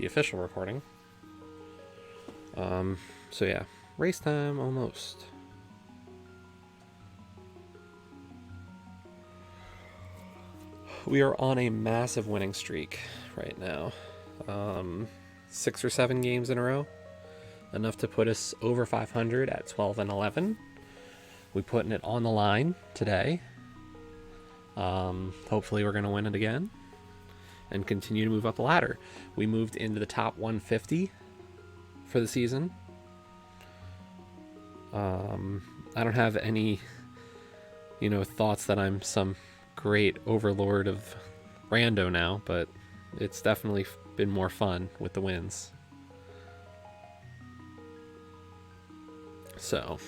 the official recording. So yeah, race time almost. We are on a massive winning streak right now. 6 or 7 games in a row. Enough to put us over 500 at 12 and 11. We're putting it on the line today. Hopefully we're going to win it again and continue to move up the ladder. We moved into the top 150 for the season. I don't have any, thoughts that I'm some great overlord of rando now, but it's definitely been more fun with the wins. So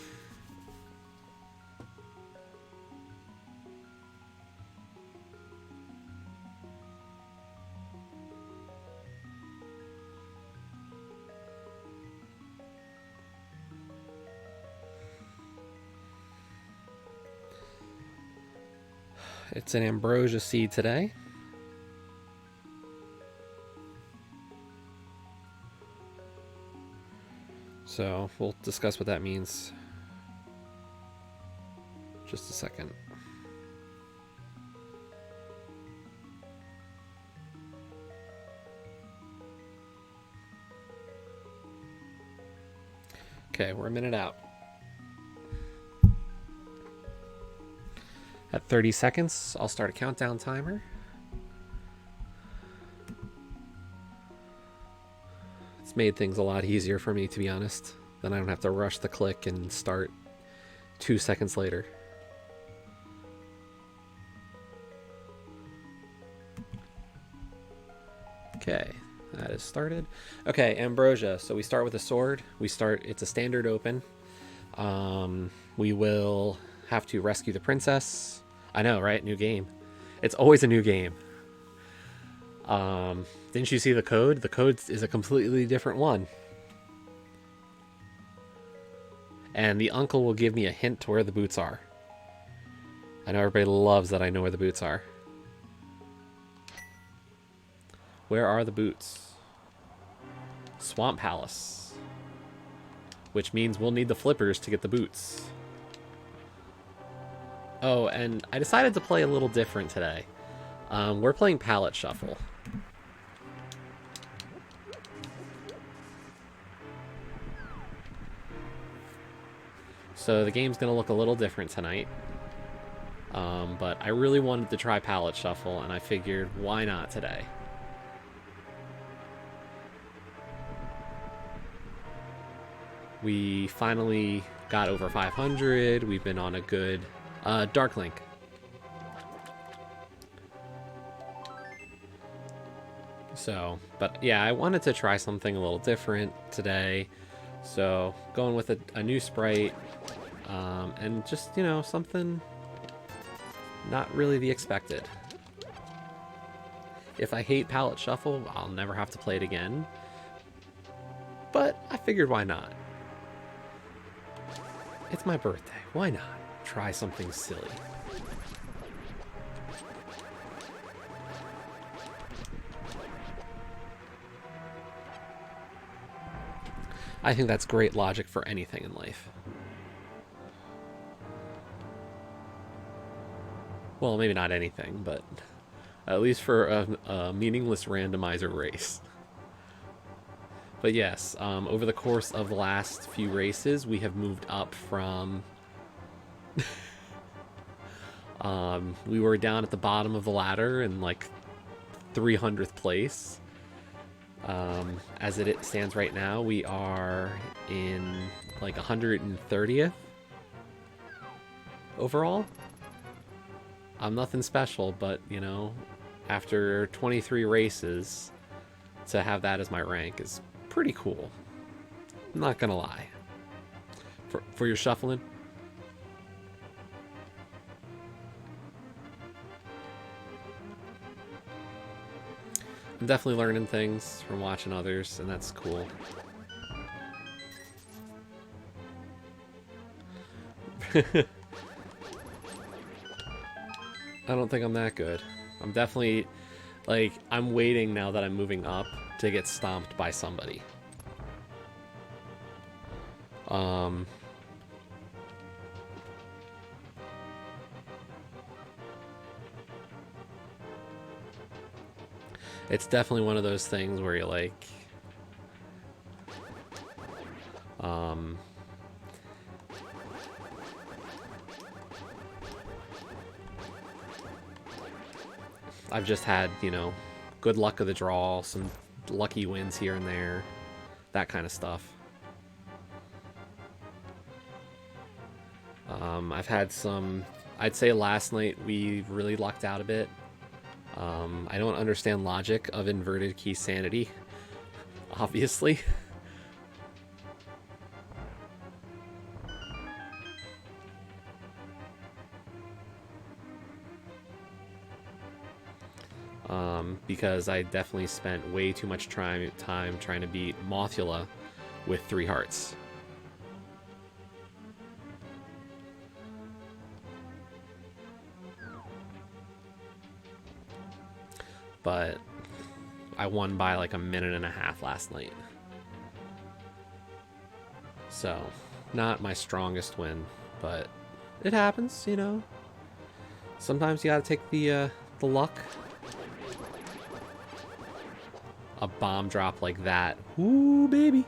it's an Ambrosia Seed today. So we'll discuss what that means just a second. Okay, we're a minute out. At 30 seconds, I'll start a countdown timer. It's made things a lot easier for me, to be honest. Then I don't have to rush the click and start 2 seconds later. Okay, that is started. Okay, Ambrosia. So we start with a sword. It's a standard open. We will have to rescue the princess. I know, right? New game. It's always a new game. Didn't you see the code? The code is a completely different one. And the uncle will give me a hint to where the boots are. I know everybody loves that I know where the boots are. Where are the boots? Swamp Palace. Which means we'll need the flippers to get the boots. Oh, and I decided to play a little different today. We're playing Palette Shuffle. So the game's going to look a little different tonight. But I really wanted to try Palette Shuffle, and I figured, why not today? We finally got over 500. We've been on a good... Dark Link. So, but yeah, I wanted to try something a little different today. So, going with a new sprite. And just, something not really the expected. If I hate Palette Shuffle, I'll never have to play it again. But I figured, why not? It's my birthday. Why not? Try something silly. I think that's great logic for anything in life. Well, maybe not anything, but at least for a meaningless randomizer race. But yes, over the course of the last few races, we have moved up from... we were down at the bottom of the ladder in like 300th place. As it stands right now, we are in like 130th overall. Nothing special, but after 23 races, to have that as my rank is pretty cool. I'm not gonna lie. For your shuffling. I'm definitely learning things from watching others, and that's cool. I don't think I'm that good. I'm definitely Like, I'm waiting now that I'm moving up to get stomped by somebody. It's definitely one of those things where you're like, I've just had, you know, good luck of the draw, some lucky wins here and there, that kind of stuff. I've had some, I'd say last night we really lucked out a bit. I don't understand logic of inverted key sanity, obviously. Because I definitely spent way too much time trying to beat Mothula with 3 hearts. But I won by like a minute and a half last night. So, not my strongest win, but it happens, you know. Sometimes you gotta take the luck. A bomb drop like that. Ooh, baby.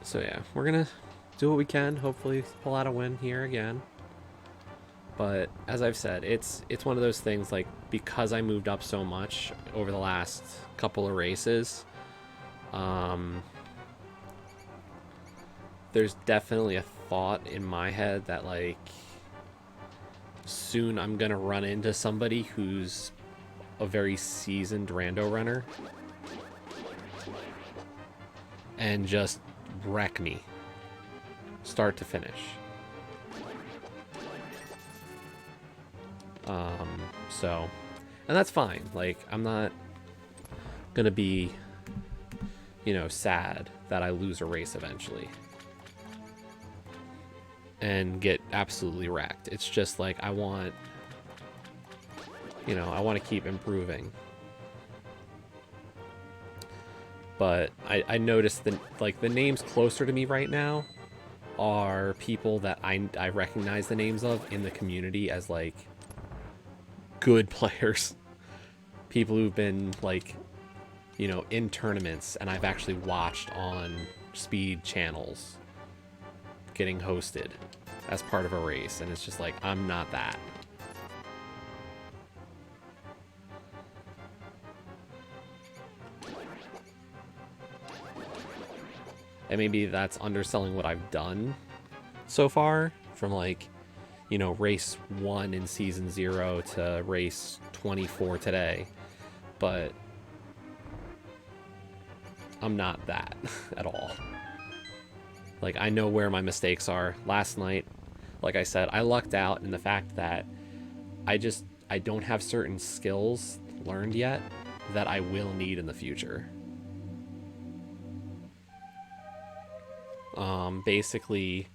So yeah, we're gonna do what we can. Hopefully pull out a win here again. But as I've said, it's one of those things, like, because I moved up so much over the last couple of races, there's definitely a thought in my head that, like, soon I'm gonna run into somebody who's a very seasoned rando runner and just wreck me start to finish. So, and that's fine. Like, I'm not gonna be, you know, sad that I lose a race eventually and get absolutely wrecked. It's just like, I want, you know, I want to keep improving. But I noticed that, like, the names closer to me right now are people that I recognize the names of in the community as, like, good players. People who've been, like, you know, in tournaments, and I've actually watched on speed channels getting hosted as part of a race, and it's just like, I'm not that. And maybe that's underselling what I've done so far, from, like, you know, race 1 in season 0 to race 24 today. But I'm not that at all. Like, I know where my mistakes are. Last night, like I said, I lucked out in the fact that I don't have certain skills learned yet that I will need in the future. Basically,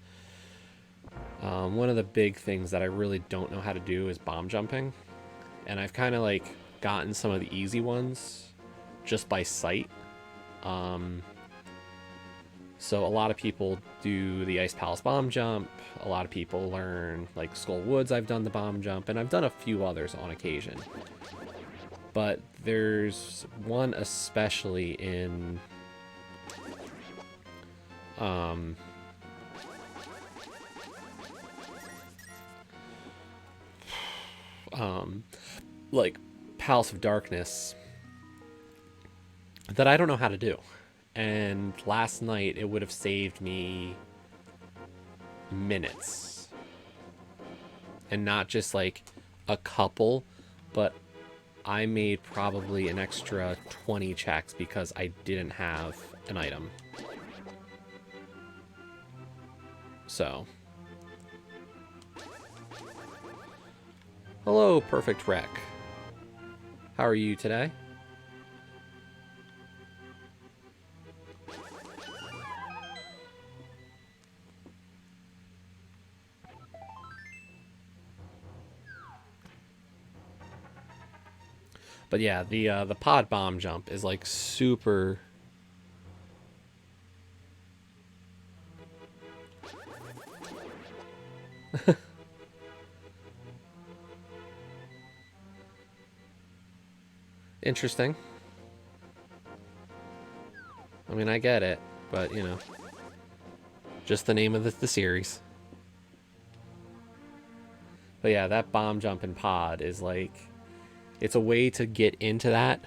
one of the big things that I really don't know how to do is bomb jumping. And I've kind of, like, gotten some of the easy ones just by sight. So a lot of people do the Ice Palace bomb jump. A lot of people learn, like, Skull Woods, I've done the bomb jump, and I've done a few others on occasion. But there's one especially in like, Palace of Darkness that I don't know how to do. And last night it would have saved me minutes. And not just, like, a couple, but I made probably an extra 20 checks because I didn't have an item. So, hello, Perfect Wreck. How are you today? But yeah, the pod bomb jump is like super. Interesting. I mean, I get it, but you know, just the name of the series. But yeah, that bomb jump and pod is like, it's a way to get into that.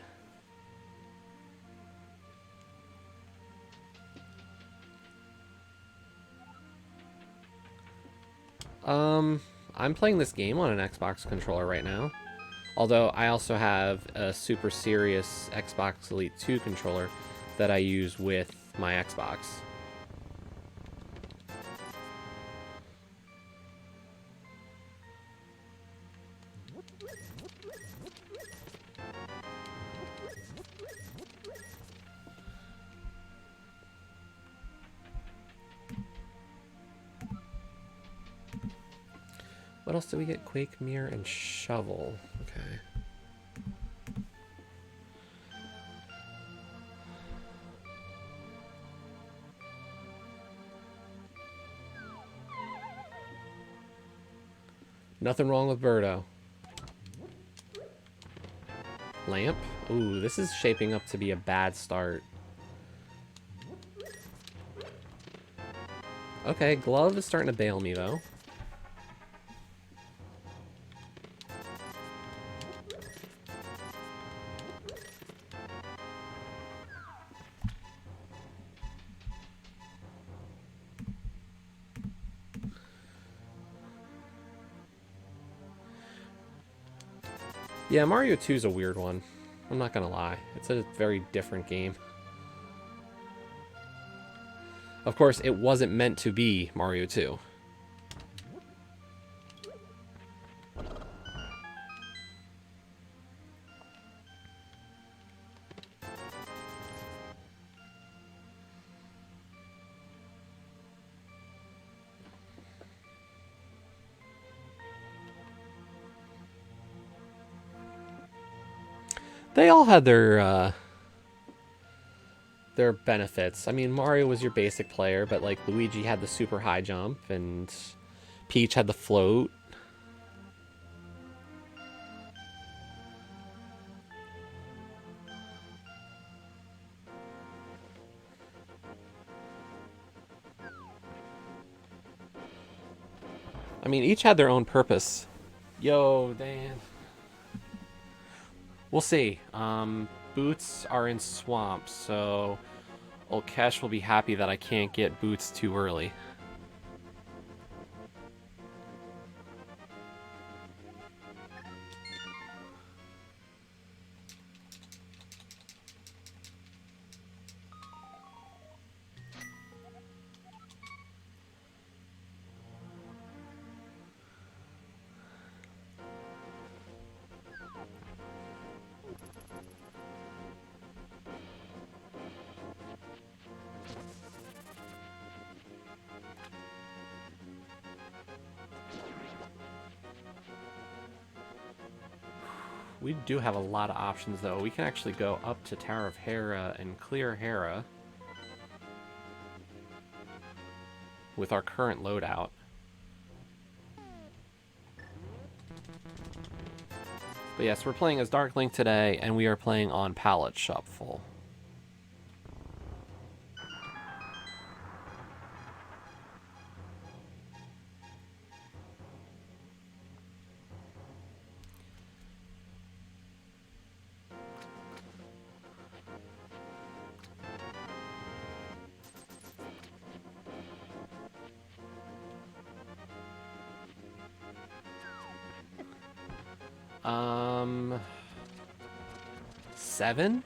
I'm playing this game on an Xbox controller right now. Although I also have a super serious Xbox Elite 2 controller that I use with my Xbox. What else did we get? Quake, Mirror, and Shovel. Okay. Nothing wrong with Birdo. Lamp? Ooh, this is shaping up to be a bad start. Okay, Glove is starting to bail me, though. Yeah, Mario 2 is a weird one. I'm not gonna lie. It's a very different game. Of course, it wasn't meant to be Mario 2. They all had their benefits. I mean, Mario was your basic player, but like Luigi had the super high jump and Peach had the float. I mean, each had their own purpose. Yo, Dan. We'll see. Boots are in swamps, so Olkesh will be happy that I can't get boots too early. We do have a lot of options, though. We can actually go up to Tower of Hera and clear Hera with our current loadout. But yes, we're playing as Dark Link today, and we are playing on Palette Shuffle. Seven?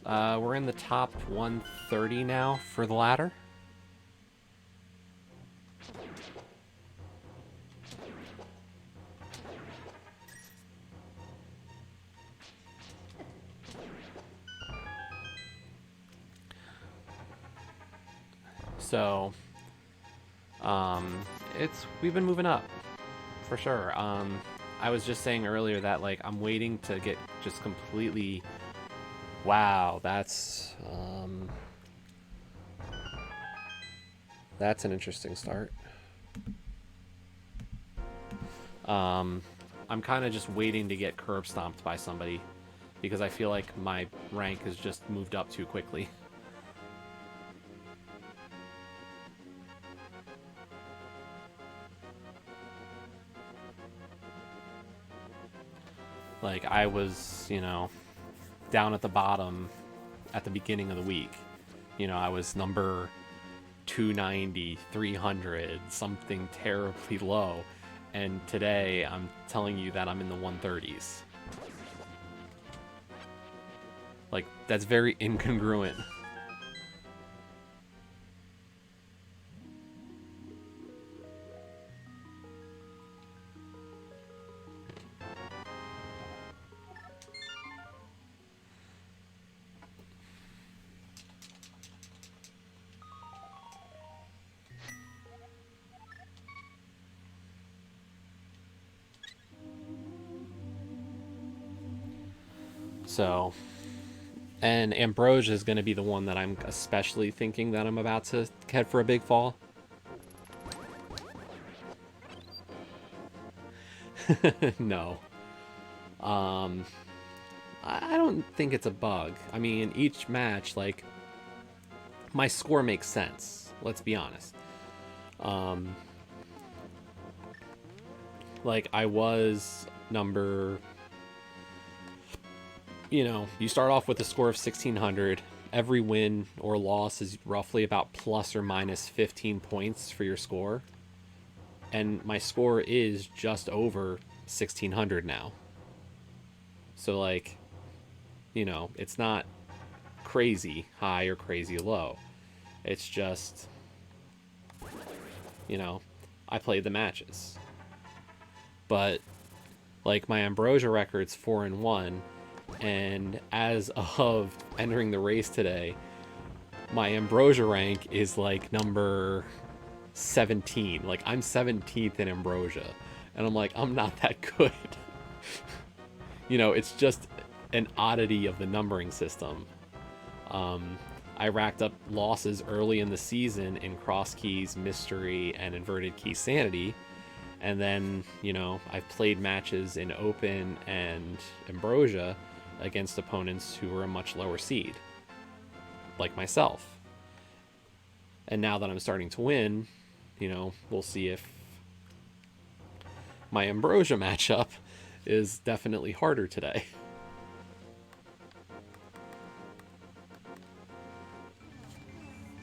We're in the top 130 now for the ladder. So, we've been moving up For sure. I was just saying earlier that like I'm waiting to get just completely. Wow, that's an interesting start. I'm kind of just waiting to get curb stomped by somebody because I feel like my rank has just moved up too quickly. Like I was, down at the bottom at the beginning of the week. I was number 290, 300, something terribly low. And today I'm telling you that I'm in the 130s. Like, that's very incongruent. So, and Ambrosia is going to be the one that I'm especially thinking that I'm about to head for a big fall. No. I don't think it's a bug. I mean, each match, like, my score makes sense. Let's be honest. Like, I was number. You start off with a score of 1600. Every win or loss is roughly about plus or minus 15 points for your score. And my score is just over 1600 now. So, like, it's not crazy high or crazy low. It's just, I played the matches. But, like, my Ambrosia record's 4-1, and as of entering the race today, my Ambrosia rank is like number 17. Like, I'm 17th in Ambrosia, and I'm like, I'm not that good. It's just an oddity of the numbering system. I racked up losses early in the season in Cross Keys, Mystery, and Inverted Key Sanity. And then, I've played matches in Open and Ambrosia against opponents who were a much lower seed, like myself. And now that I'm starting to win, we'll see if my Ambrosia matchup is definitely harder today.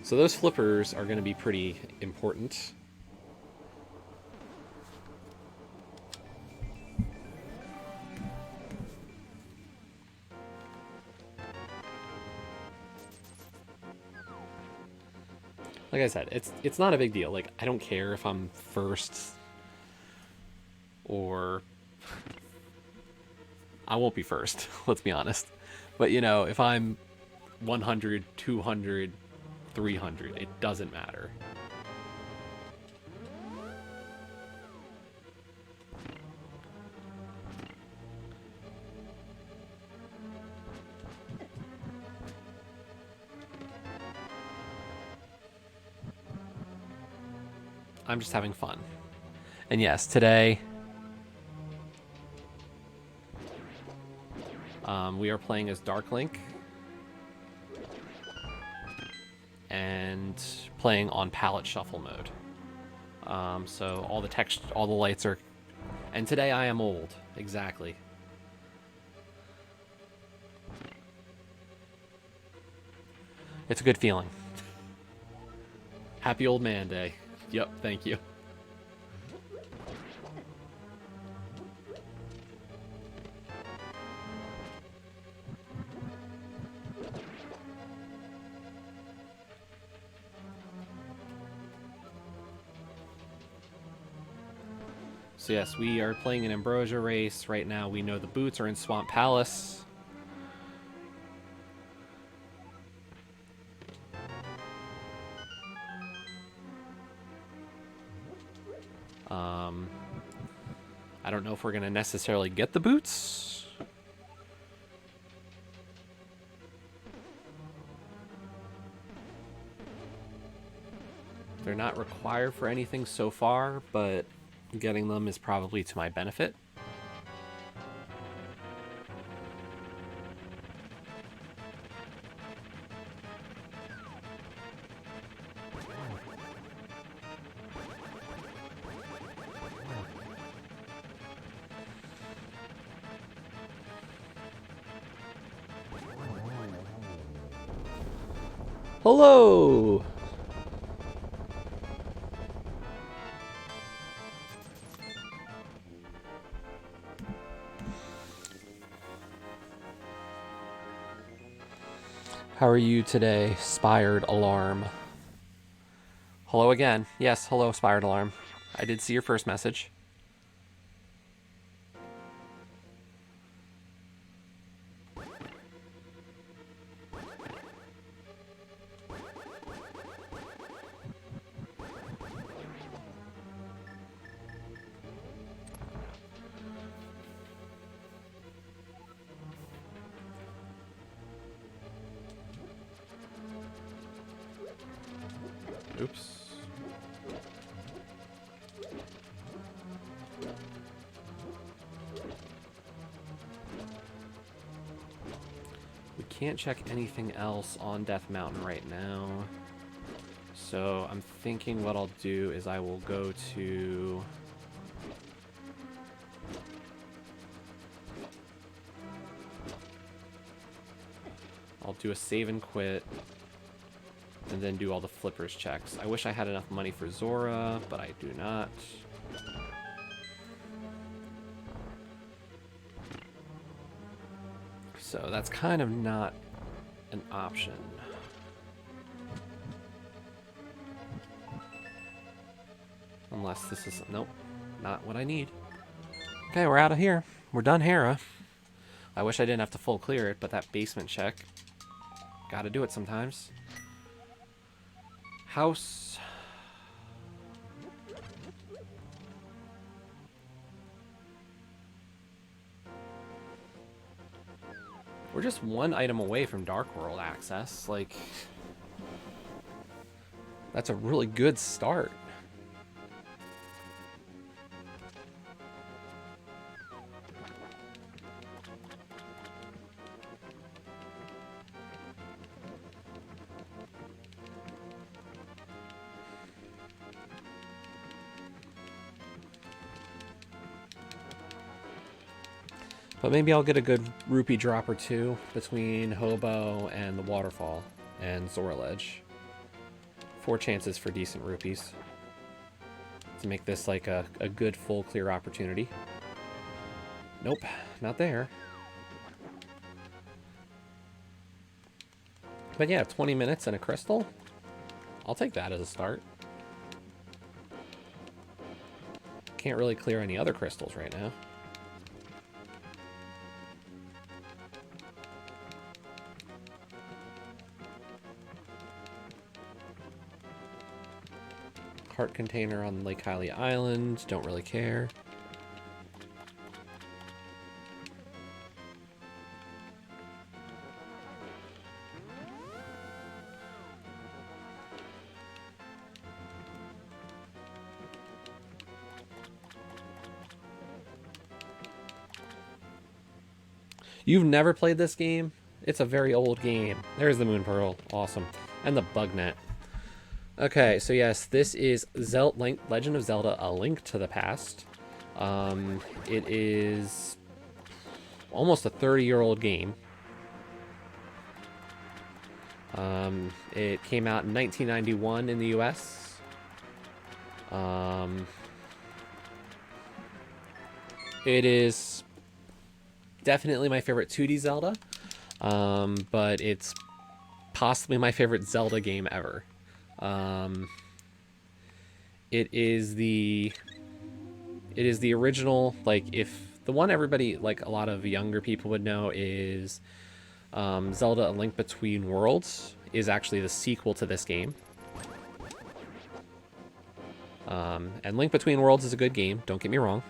So those flippers are going to be pretty important. Like I said, it's not a big deal. Like, I don't care if I'm first or I won't be first, let's be honest. But, if I'm 100, 200, 300, it doesn't matter. I'm just having fun. And yes, today we are playing as Dark Link and playing on palette shuffle mode. So all the lights are, and today I am old, exactly. It's a good feeling. Happy old man day. Yep, thank you. So yes, we are playing an Ambrosia race right now. We know the boots are in Swamp Palace. I don't know if we're going to necessarily get the boots. They're not required for anything so far, but getting them is probably to my benefit. Hello! How are you today, Spired Alarm? Hello again. Yes, hello, Spired Alarm. I did see your first message. Oops. We can't check anything else on Death Mountain right now. So I'm thinking what I'll do is I will go to... I'll do a save and quit, and then do all the flippers checks. I wish I had enough money for Zora, but I do not. So that's kind of not an option. Unless this is... Nope, not what I need. Okay, we're out of here. We're done Hera. I wish I didn't have to full clear it, but that basement check... Gotta do it sometimes. House. We're just one item away from Dark World access. Like, that's a really good start. But maybe I'll get a good rupee drop or two between Hobo and the Waterfall and Zora Ledge. 4 chances for decent rupees to make this like a good full clear opportunity. Nope, not there. But yeah, 20 minutes and a crystal. I'll take that as a start. Can't really clear any other crystals right now. Heart container on Lake Hylia Island. Don't really care. You've never played this game? It's a very old game. There's the Moon Pearl. Awesome. And the Bug Net. Okay, so yes, this is Legend of Zelda: A Link to the Past. It is almost a 30-year-old game. It came out in 1991 in the US. It is definitely my favorite 2D Zelda, but it's possibly my favorite Zelda game ever. It is the original, like, if the one everybody, like a lot of younger people would know is Zelda: A Link Between Worlds is actually the sequel to this game. And Link Between Worlds is a good game, don't get me wrong.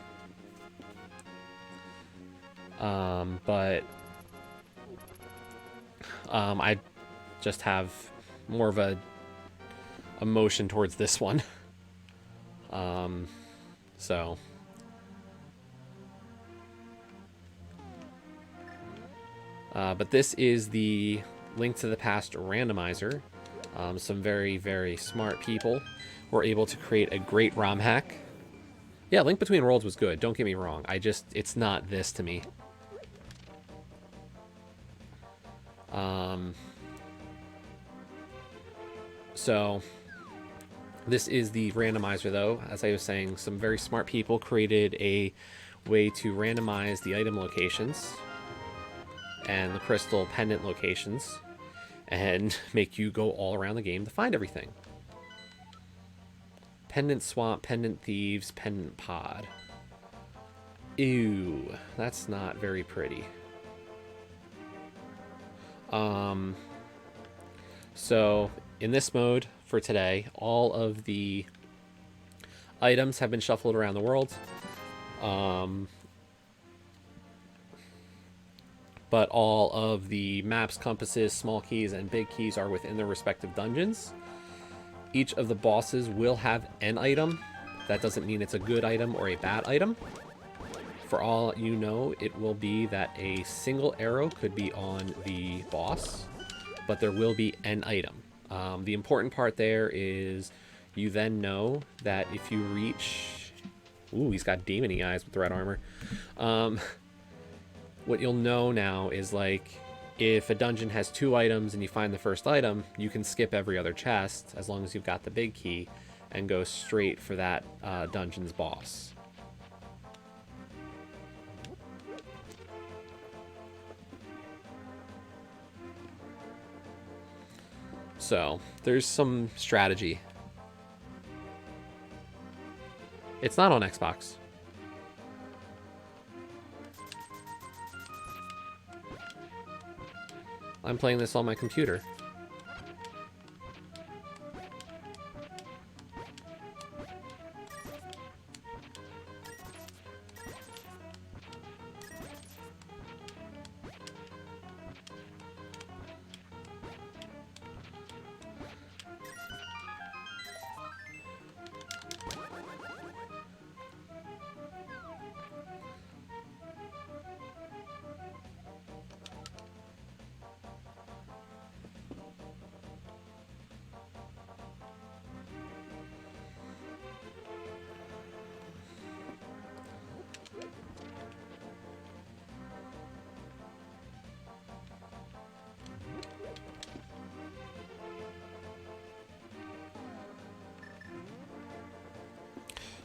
But I just have more of a emotion towards this one. So but this is the Link to the Past randomizer. Some very, very smart people were able to create a great ROM hack. Yeah, Link Between Worlds was good, don't get me wrong. It's not this to me. So this is the randomizer though. As I was saying, some very smart people created a way to randomize the item locations and the crystal pendant locations and make you go all around the game to find everything. Pendant Swamp, Pendant Thieves, Pendant Pod. Ew, that's not very pretty. So in this mode for today, all of the items have been shuffled around the world. But all of the maps, compasses, small keys, and big keys are within their respective dungeons. Each of the bosses will have an item. That doesn't mean it's a good item or a bad item. For all you know, it will be that a single arrow could be on the boss, but there will be an item. The important part there is you then know that if you reach... Ooh, he's got demon-y eyes with the red armor. What you'll know now is, like, if a dungeon has 2 items and you find the first item, you can skip every other chest as long as you've got the big key and go straight for that dungeon's boss. So, there's some strategy. It's not on Xbox. I'm playing this on my computer.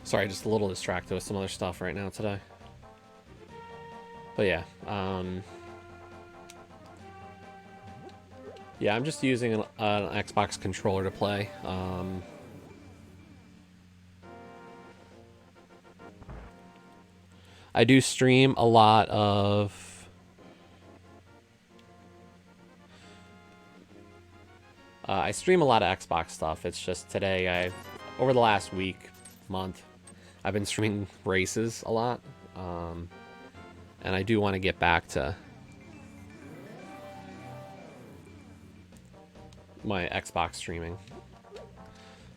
Sorry, just a little distracted with some other stuff right now today. But yeah, yeah, I'm just using an Xbox controller to play. I do stream a lot of... I stream a lot of Xbox stuff. It's just today, over the last week, month, I've been streaming races a lot. And I do want to get back to my Xbox streaming.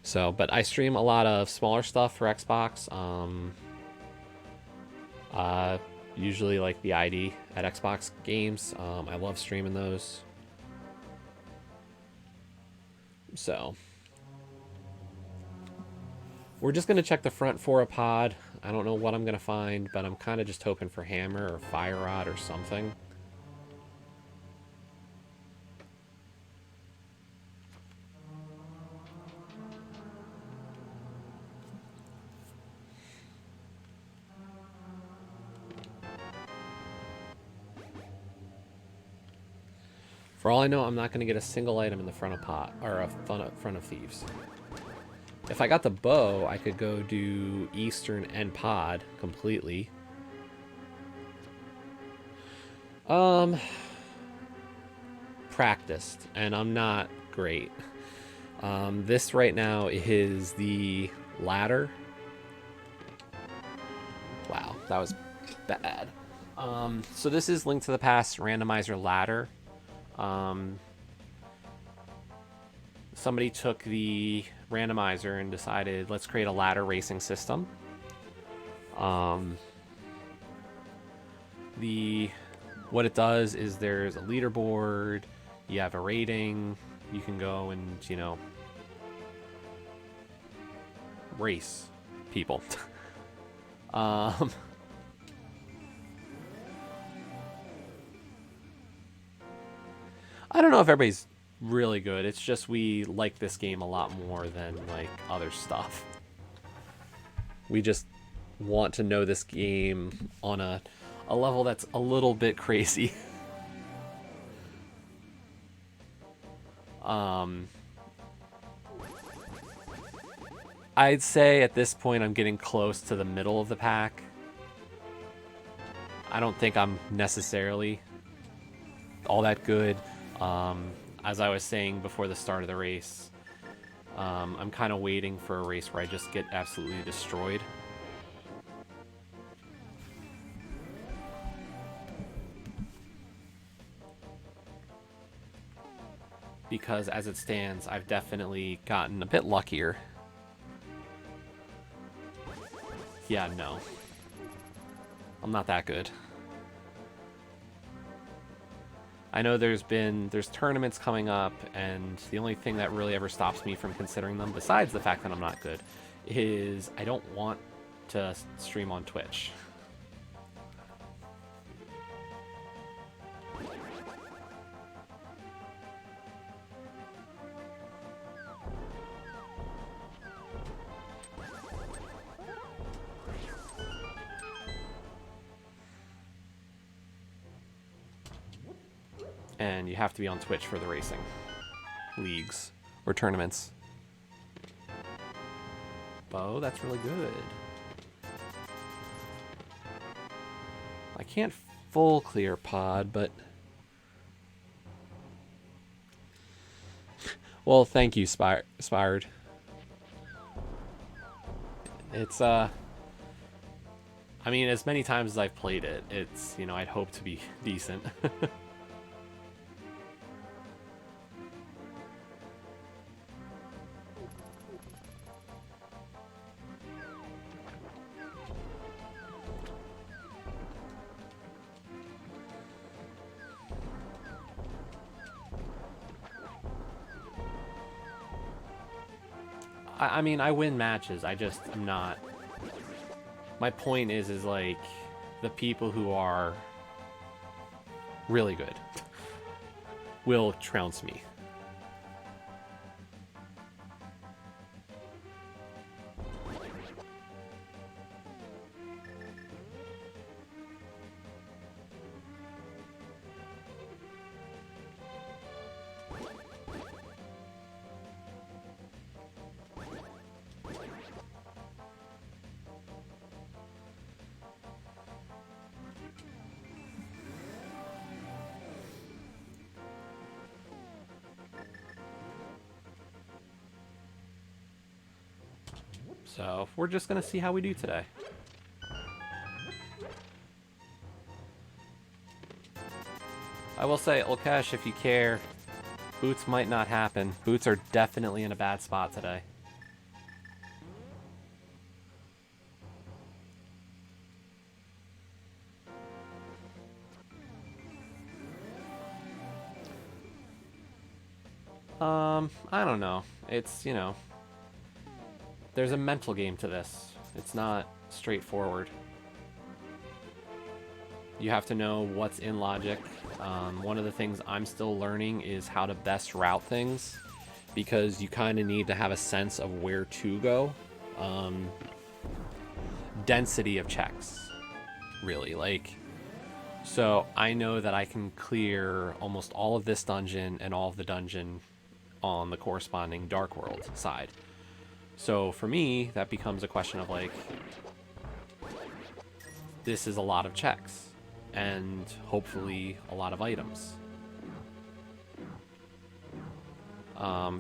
So, but I stream a lot of smaller stuff for Xbox. Usually like the ID at Xbox games. I love streaming those. So, we're just going to check the front for a pod. I don't know what I'm going to find, but I'm kind of just hoping for hammer or fire rod or something. For all I know, I'm not going to get a single item in the front of pot or a front of thieves. If I got the bow, I could go do Eastern and pod completely. Practiced, and I'm not great. This right now is the ladder. Wow, that was bad. So this is Link to the Past randomizer ladder. Somebody took the randomizer and decided, let's create a ladder racing system. What it does is there's a leaderboard, you have a rating, you can go and, you know, race people. I don't know if everybody's really good. It's just we like this game a lot more than like other stuff. We just want to know this game on a level that's a little bit crazy. I'd say at this point I'm getting close to the middle of the pack. I don't think I'm necessarily all that good. As I was saying before the start of the race, I'm kind of waiting for a race where I just get absolutely destroyed. Because as it stands, I've definitely gotten a bit luckier. Yeah, no. I'm not that good. I know there's tournaments coming up, and the only thing that really ever stops me from considering them, besides the fact that I'm not good, is I don't want to stream on Twitch. And you have to be on Twitch for the racing leagues or tournaments. Bo, that's really good. I can't full clear pod, but... Well, thank you, Spired. It's, I mean, as many times as I've played it, it's, you know, I'd hope to be decent. I mean, I win matches. I just am not. My point is like the people who are really good will trounce me. So we're just gonna see how we do today. I will say, Ulkesh, if you care, boots might not happen. Boots are definitely in a bad spot today. I don't know. It's, you know, there's a mental game to this. It's not straightforward. You have to know what's in logic. One of the things I'm still learning is how to best route things, because you kind of need to have a sense of where to go. Density of checks, really. Like, so I know that I can clear almost all of this dungeon and all of the dungeon on the corresponding Dark World side. So for me, that becomes a question of like, this is a lot of checks and hopefully a lot of items.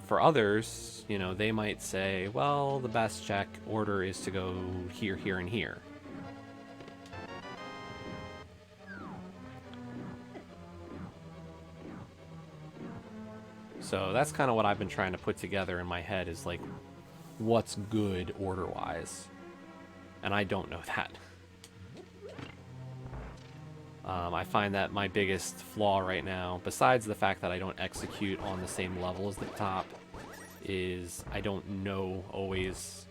For others, you know, they might say, well, the best check order is to go here, here, and here. So that's kind of what I've been trying to put together in my head, is like, what's good order-wise? And I don't know that. I find that my biggest flaw right now, besides the fact that I don't execute on the same level as the top, is I don't know always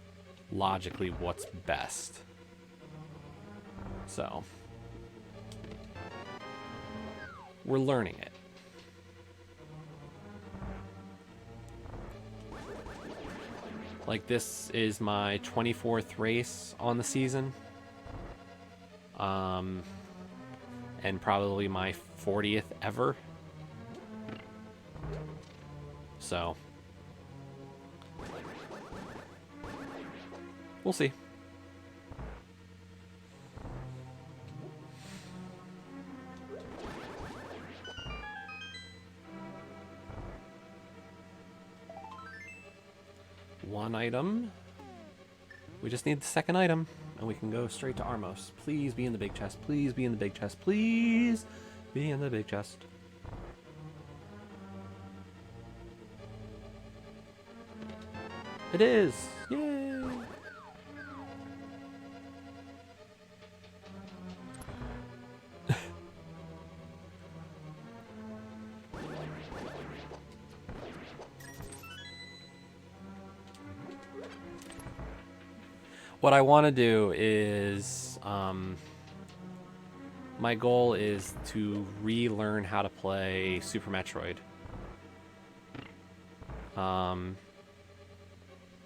logically what's best. So, we're learning it. Like, this is my 24th race on the season. And probably my 40th ever. So, we'll see. One item. We just need the second item, and we can go straight to Armos. Please be in the big chest. Please be in the big chest. Please be in the big chest. It is! Yay! What I want to do is, my goal is to relearn how to play Super Metroid.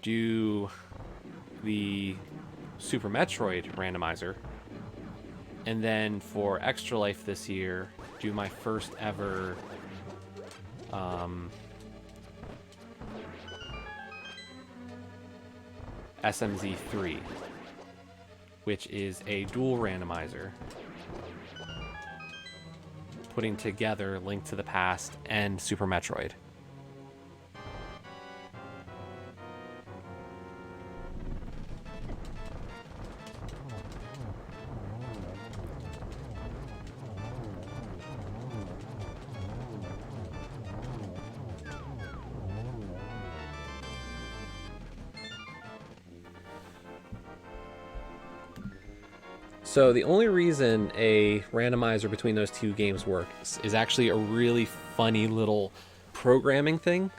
Do the Super Metroid randomizer, and then for Extra Life this year, do my first ever SMZ3, which is a dual randomizer putting together Link to the Past and Super Metroid. So the only reason a randomizer between those two games works is actually a really funny little programming thing,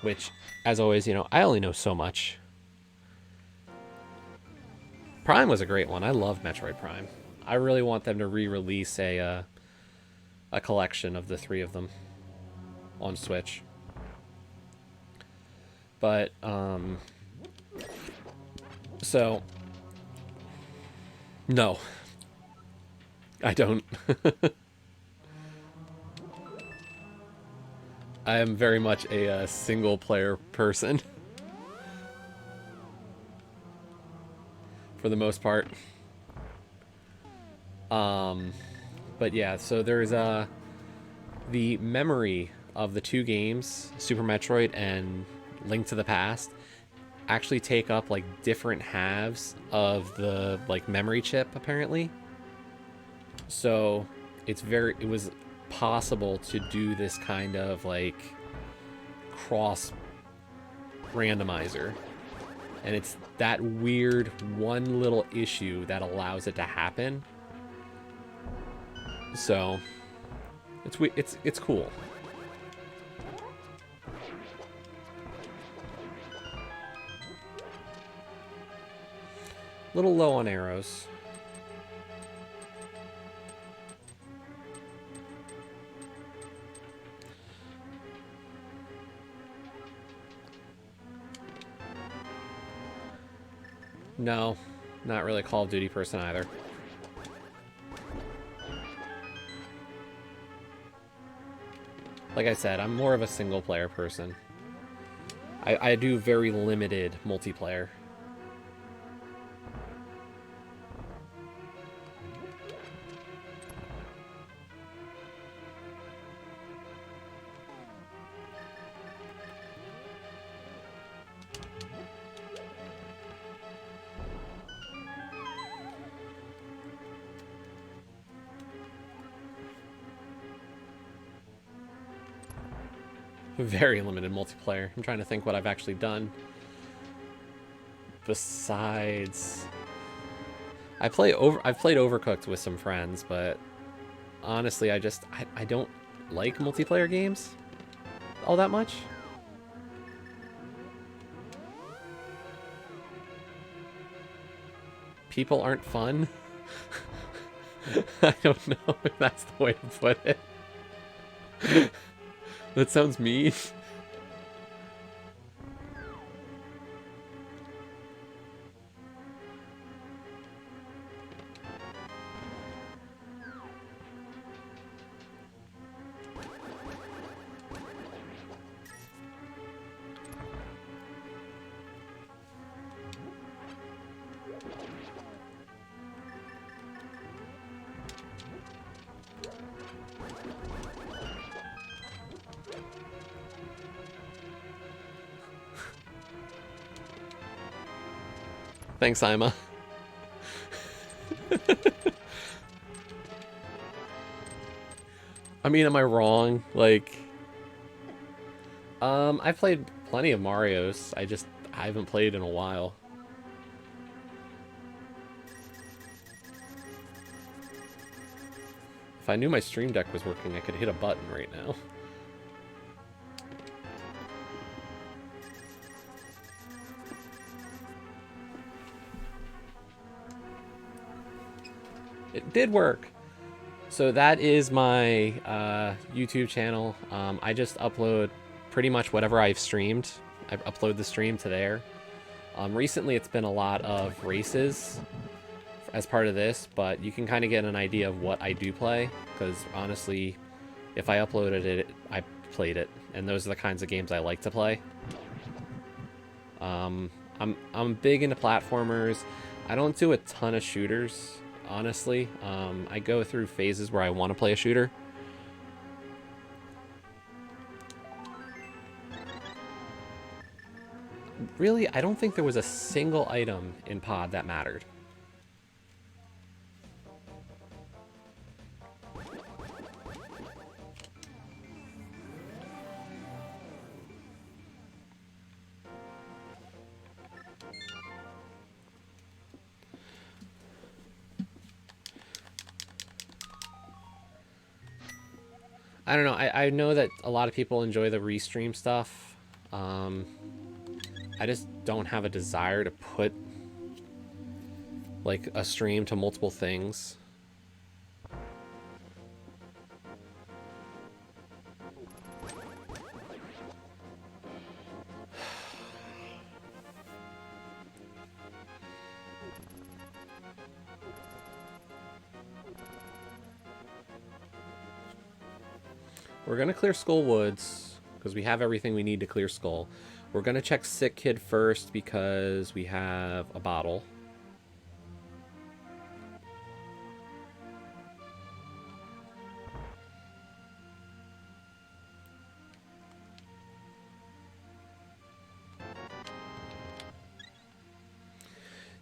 which, as always, you know, I only know so much. Prime was a great one. I love Metroid Prime. I really want them to re-release a collection of the three of them on Switch. But, so... No. I don't. I am very much a single-player person. For the most part. But yeah, so there's the memory of the two games, Super Metroid and Link to the Past, actually take up like different halves of the like memory chip apparently. So it was possible to do this kind of like cross randomizer, and it's that weird one little issue that allows it to happen. So it's cool. Little low on arrows. No, not really a Call of Duty person either. Like I said, I'm more of a single player person. I do very limited multiplayer. Very limited multiplayer. I'm trying to think what I've actually done. Besides... I've played Overcooked with some friends, but honestly, I don't like multiplayer games all that much. People aren't fun. I don't know if that's the way to put it. That sounds mean. Thanks, Ima. I mean, am I wrong? Like, I've played plenty of Marios. I haven't played in a while. If I knew my Stream Deck was working, I could hit a button right now. It did work. So that is my YouTube channel. I just upload pretty much whatever I've streamed. I upload the stream to there. Recently, it's been a lot of races as part of this, but you can kind of get an idea of what I do play, because honestly, if I uploaded it, I played it, and those are the kinds of games I like to play. I'm big into platformers. I don't do a ton of shooters, honestly. I go through phases where I want to play a shooter. Really, I don't think there was a single item in Pod that mattered. I don't know. I know that a lot of people enjoy the restream stuff. I just don't have a desire to put like a stream to multiple things. We're going to clear Skull Woods, because we have everything we need to clear Skull. We're going to check Sick Kid first, because we have a bottle.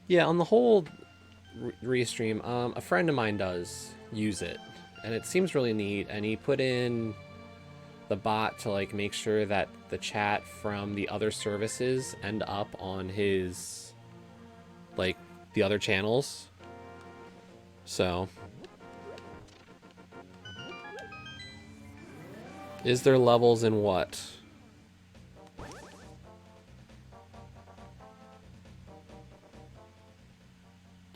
Yeah, on the whole restream, a friend of mine does use it, and it seems really neat, and he put in the bot to like make sure that the chat from the other services end up on his like the other channels. So is there levels in what?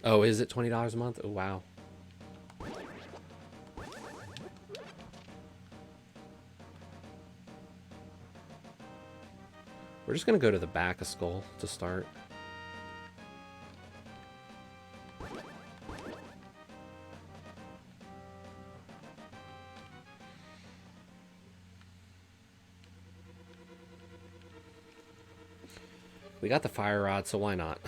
Oh, is it $20 a month? Oh, wow. We're just going to go to the back of Skull to start. We got the fire rod, so why not?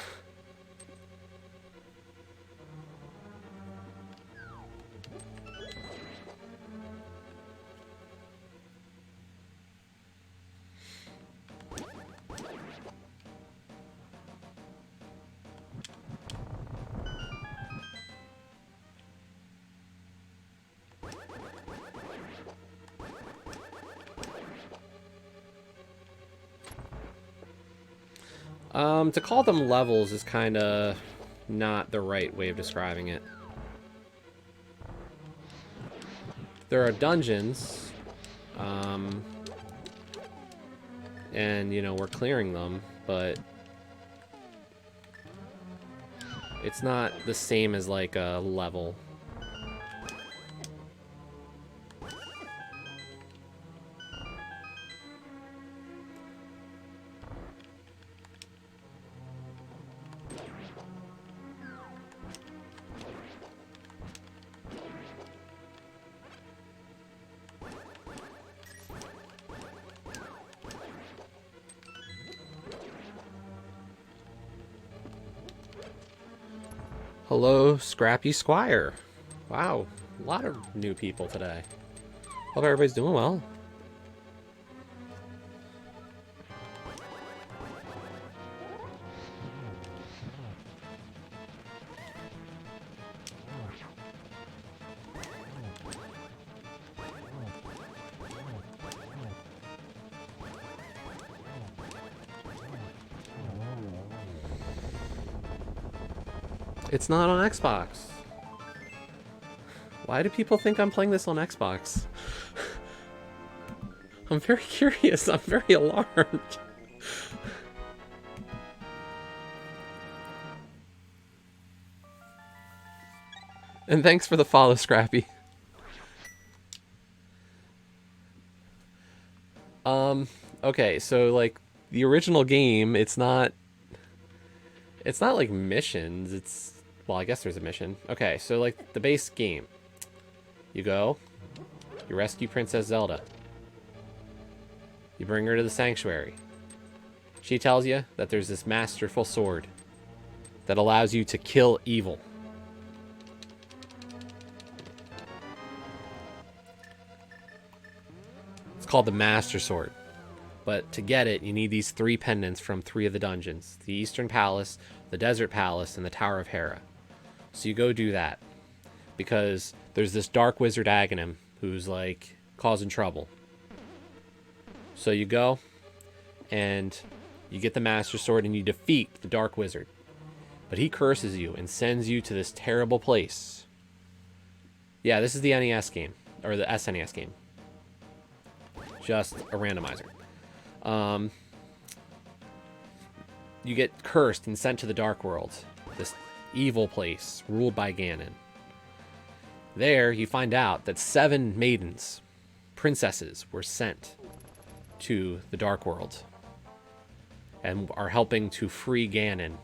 To call them levels is kind of not the right way of describing it. There are dungeons, and, you know, we're clearing them, but it's not the same as, like, a level. Hello, Scrappy Squire. Wow, a lot of new people today. Hope everybody's doing well. It's not on Xbox. Why do people think I'm playing this on Xbox? I'm very curious. I'm very alarmed. And thanks for the follow, Scrappy. Okay, so like the original game, it's not like missions. It's, well, I guess there's a mission. Okay, so like the base game. You go, you rescue Princess Zelda. You bring her to the sanctuary. She tells you that there's this masterful sword that allows you to kill evil. It's called the Master Sword. But to get it, you need these 3 pendants from 3 of the dungeons. The Eastern Palace, the Desert Palace, and the Tower of Hera. So you go do that. Because there's this dark wizard Aghanim who's like causing trouble. So you go and you get the Master Sword and you defeat the dark wizard. But he curses you and sends you to this terrible place. Yeah, this is the NES game. Or the SNES game. Just a randomizer. You get cursed and sent to the Dark World. This evil place ruled by Ganon. There, you find out that 7 maidens, princesses, were sent to the Dark World and are helping to free Ganon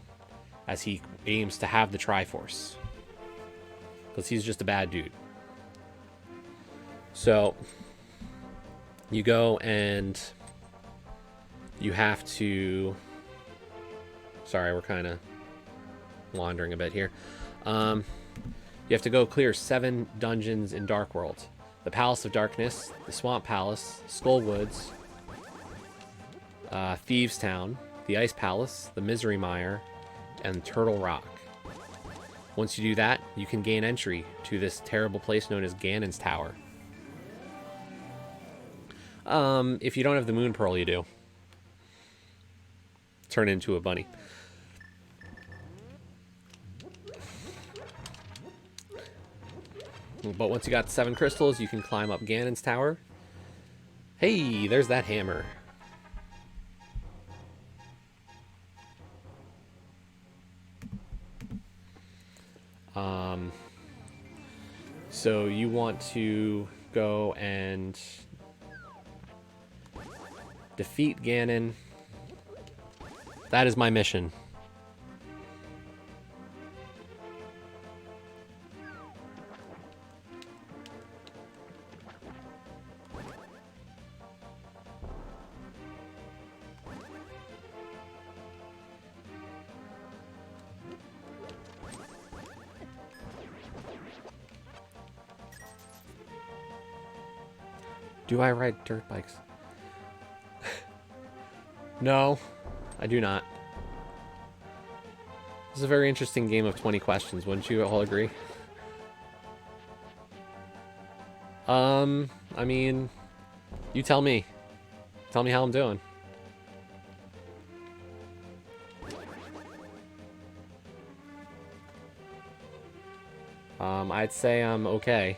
as he aims to have the Triforce. Because he's just a bad dude. So, you go and you have to... Sorry, we're kind of wandering a bit here. You have to go clear 7 dungeons in Dark World. The Palace of Darkness, the Swamp Palace, Skull Woods, Thieves Town, the Ice Palace, the Misery Mire, and Turtle Rock. Once you do that, you can gain entry to this terrible place known as Ganon's Tower. If you don't have the Moon Pearl, you do. Turn into a bunny. But once you got 7 crystals, you can climb up Ganon's Tower. Hey, there's that hammer. So you want to go and defeat Ganon. That is my mission. Do I ride dirt bikes? No, I do not. This is a very interesting game of 20 questions, wouldn't you all agree? I mean, you tell me. Tell me how I'm doing. I'd say I'm okay.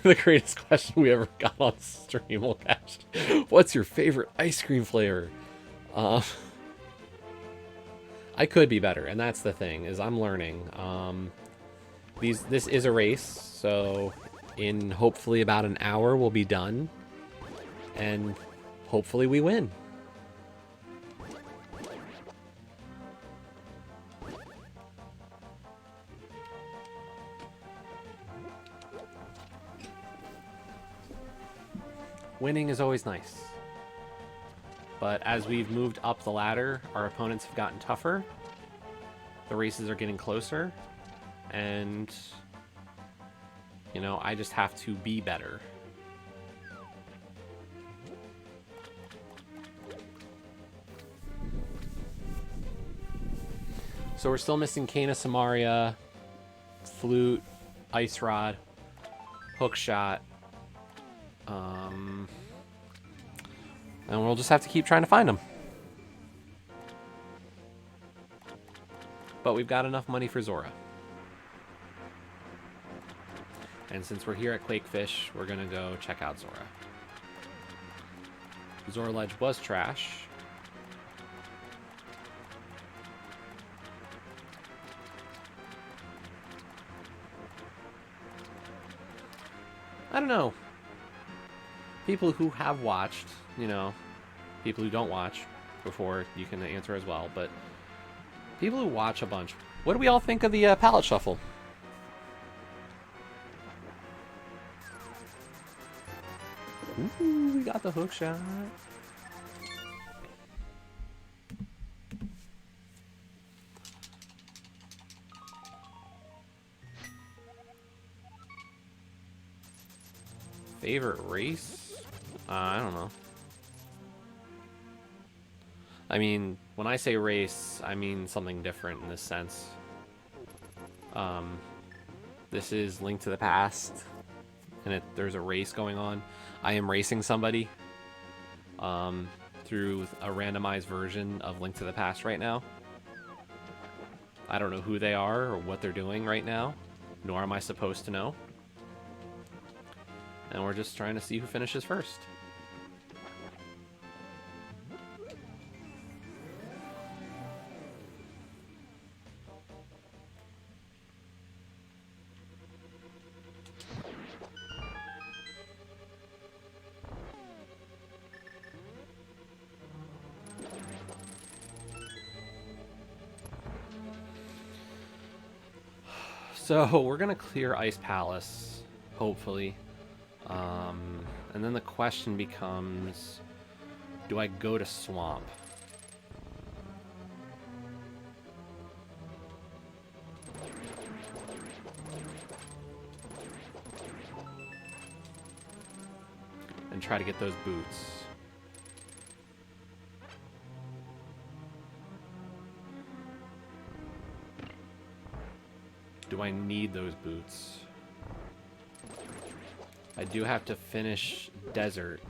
The greatest question we ever got on stream, Cash. What's your favorite ice cream flavor? I could be better, and that's the thing, is I'm learning. This is a race, so in hopefully about an hour we'll be done, and hopefully we win. Winning is always nice. But as we've moved up the ladder, our opponents have gotten tougher. The races are getting closer. And, you know, I just have to be better. So we're still missing Kana Samaria, Flute, Ice Rod, Hook Shot. And we'll just have to keep trying to find them. But we've got enough money for Zora. And since we're here at Quakefish, we're going to go check out Zora. Zora Ledge was trash. I don't know. People who have watched, you know, people who don't watch before, you can answer as well, but people who watch a bunch, what do we all think of the palette shuffle? Ooh, we got the hook shot. Favorite race? I don't know. I mean, when I say race, I mean something different in this sense. This is Link to the Past, and there's a race going on. I am racing somebody through a randomized version of Link to the Past right now. I don't know who they are or what they're doing right now, nor am I supposed to know. And we're just trying to see who finishes first. So we're gonna clear Ice Palace, hopefully. And then the question becomes, do I go to Swamp? And try to get those boots. Do I need those boots? I do have to finish Desert.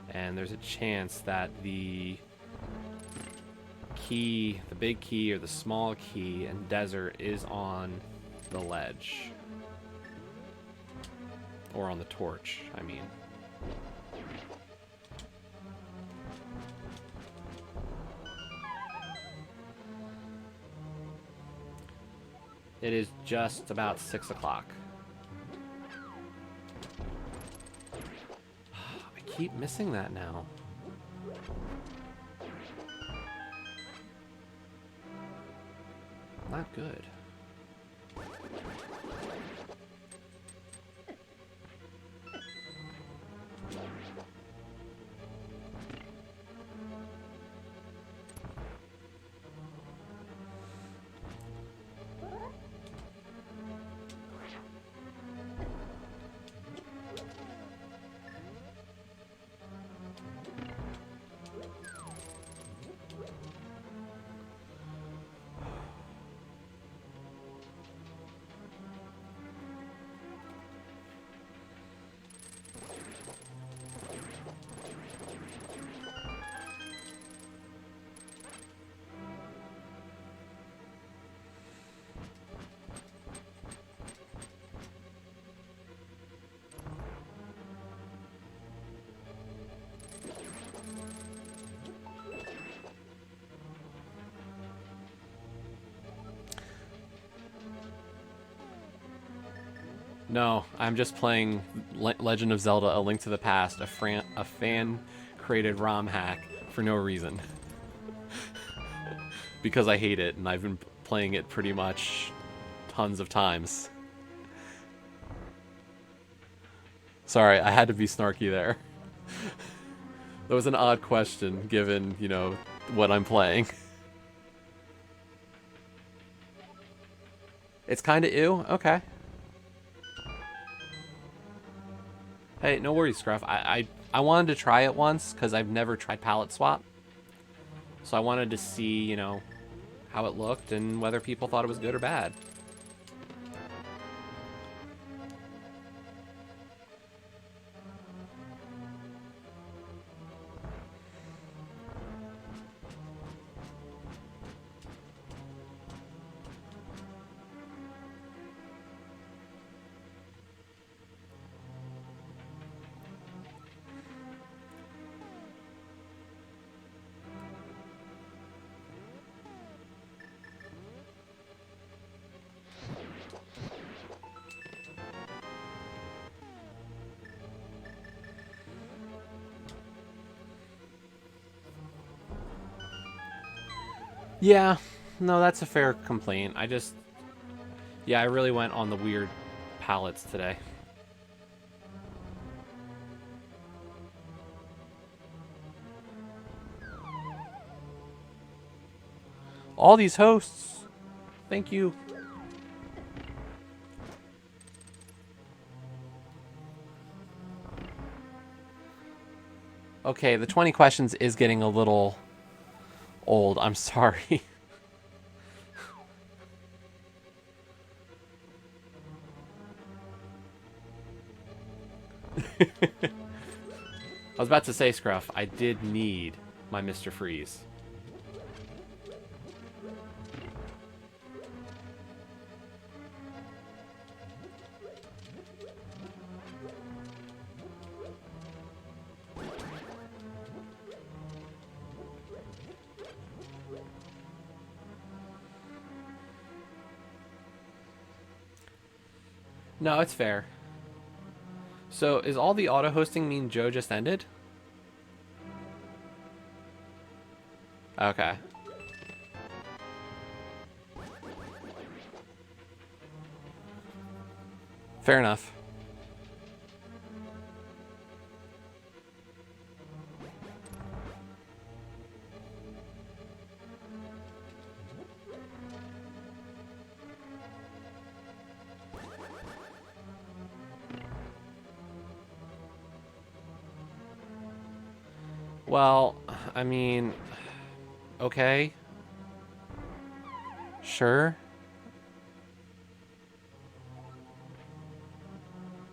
And there's a chance that the key, the big key or the small key in Desert is on the ledge. Or on the torch, I mean. It is just about 6 o'clock. I keep missing that now. Not good. No, I'm just playing Legend of Zelda: A Link to the Past, a fan-created ROM hack for no reason. Because I hate it, and I've been playing it pretty much tons of times. Sorry, I had to be snarky there. That was an odd question, given, you know, what I'm playing. It's kind of ew? Okay. Hey, no worries, Scruff. I wanted to try it once, because I've never tried palette swap. So I wanted to see, you know, how it looked, and whether people thought it was good or bad. Yeah, no, that's a fair complaint. Yeah, I really went on the weird palettes today. All these hosts. Thank you. Okay, the 20 questions is getting a little old. I'm sorry. I was about to say, Scruff, I did need my Mr. Freeze. No, it's fair. So, is all the auto-hosting mean Joe just ended? Okay. Fair enough. Well, I mean, okay. Sure.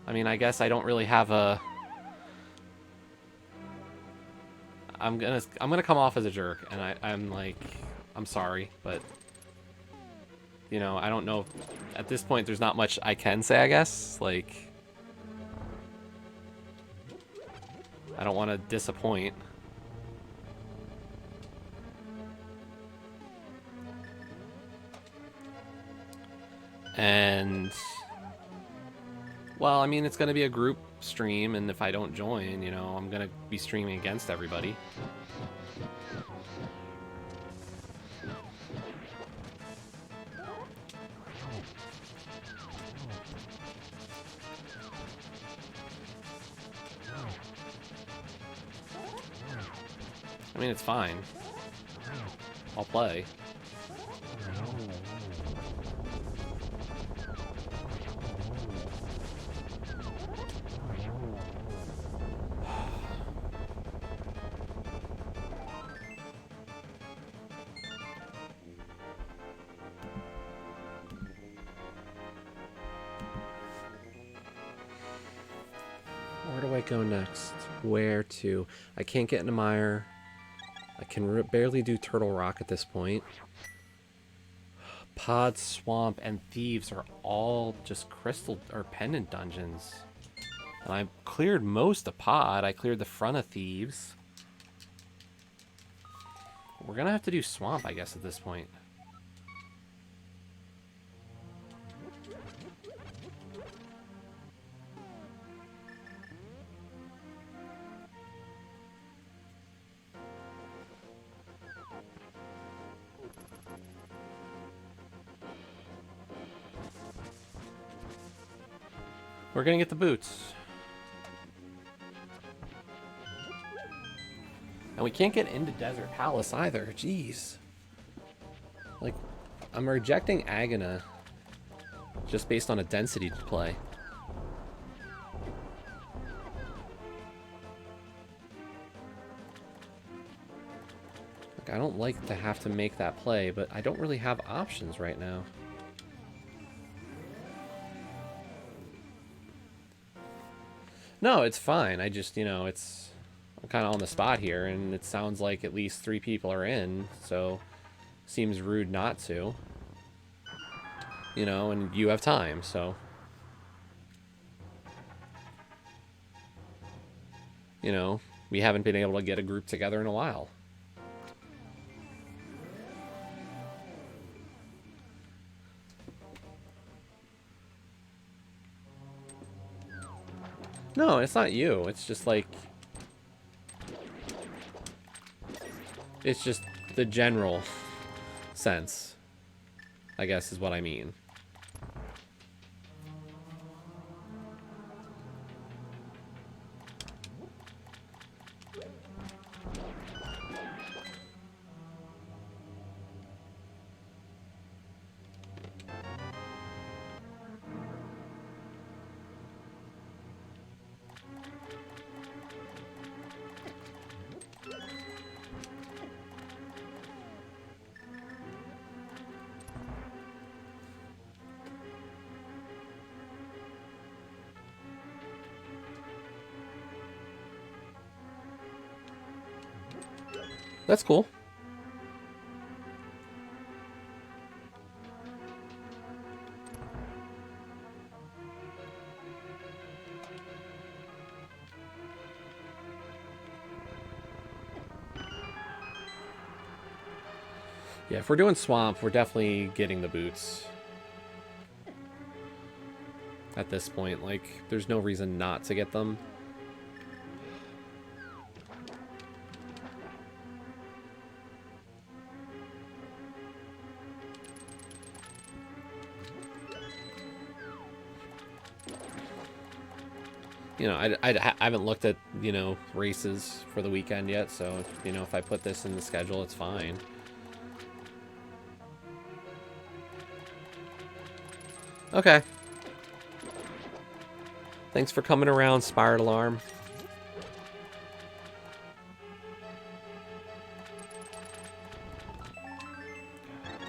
I mean, I guess I don't really have a... I'm gonna come off as a jerk, and I'm like, I'm sorry, but you know, I don't know. At this point, there's not much I can say, I guess. Like, I don't want to disappoint. And, well, I mean, it's going to be a group stream, and if I don't join, you know, I'm going to be streaming against everybody. I mean, it's fine. I'll play. Where do I go next? Where to? I can't get into Mire. I can barely do Turtle Rock at this point. Pod, Swamp, and Thieves are all just crystal or pendant dungeons. And I cleared most of Pod. I cleared the front of Thieves. We're gonna have to do Swamp, I guess, at this point. We're gonna get the boots. And we can't get into Desert Palace either. Jeez. Like, I'm rejecting Agana just based on a density play. Like, I don't like to have to make that play, but I don't really have options right now. No, it's fine. I just, you know, I'm kind of on the spot here, and it sounds like at least 3 people are in, so seems rude not to. You know, and you have time, so. You know, we haven't been able to get a group together in a while. No, it's not you. It's just like... It's just the general sense, I guess is what I mean. That's cool. Yeah, if we're doing Swamp, we're definitely getting the boots. At this point, like, there's no reason not to get them. You know, I haven't looked at, you know, races for the weekend yet, so, you know, if I put this in the schedule, it's fine. Okay. Thanks for coming around, Spired Alarm.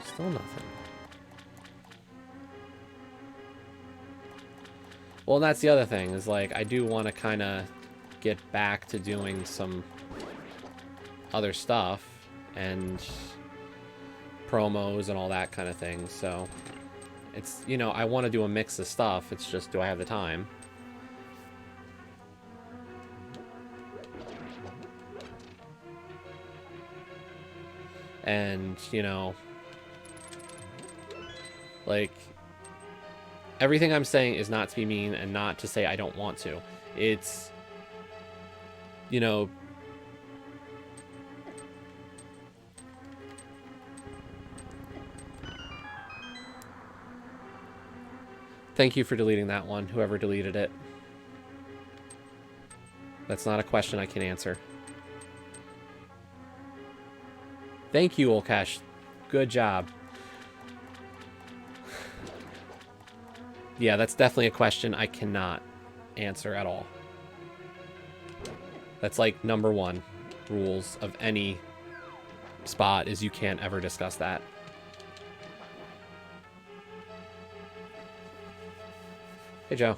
Still nothing. Well, that's the other thing, is like, I do want to kind of get back to doing some other stuff and promos and all that kind of thing, so it's, you know, I want to do a mix of stuff, it's just, do I have the time? And, you know, like, everything I'm saying is not to be mean and not to say I don't want to. It's, you know, thank you for deleting that one, whoever deleted it. That's not a question I can answer. Thank you, Olcash. Good job. Yeah, that's definitely a question I cannot answer at all. That's like #1 rules of any spot, is you can't ever discuss that. Hey, Joe.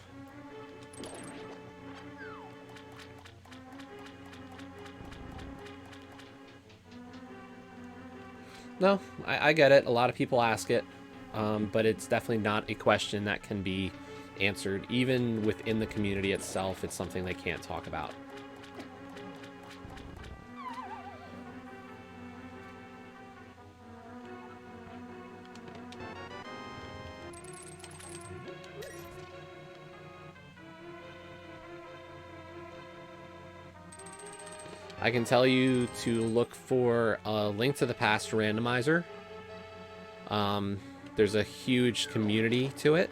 No, I get it. A lot of people ask it. But it's definitely not a question that can be answered. Even within the community itself, it's something they can't talk about. I can tell you to look for a Link to the Past randomizer. There's a huge community to it.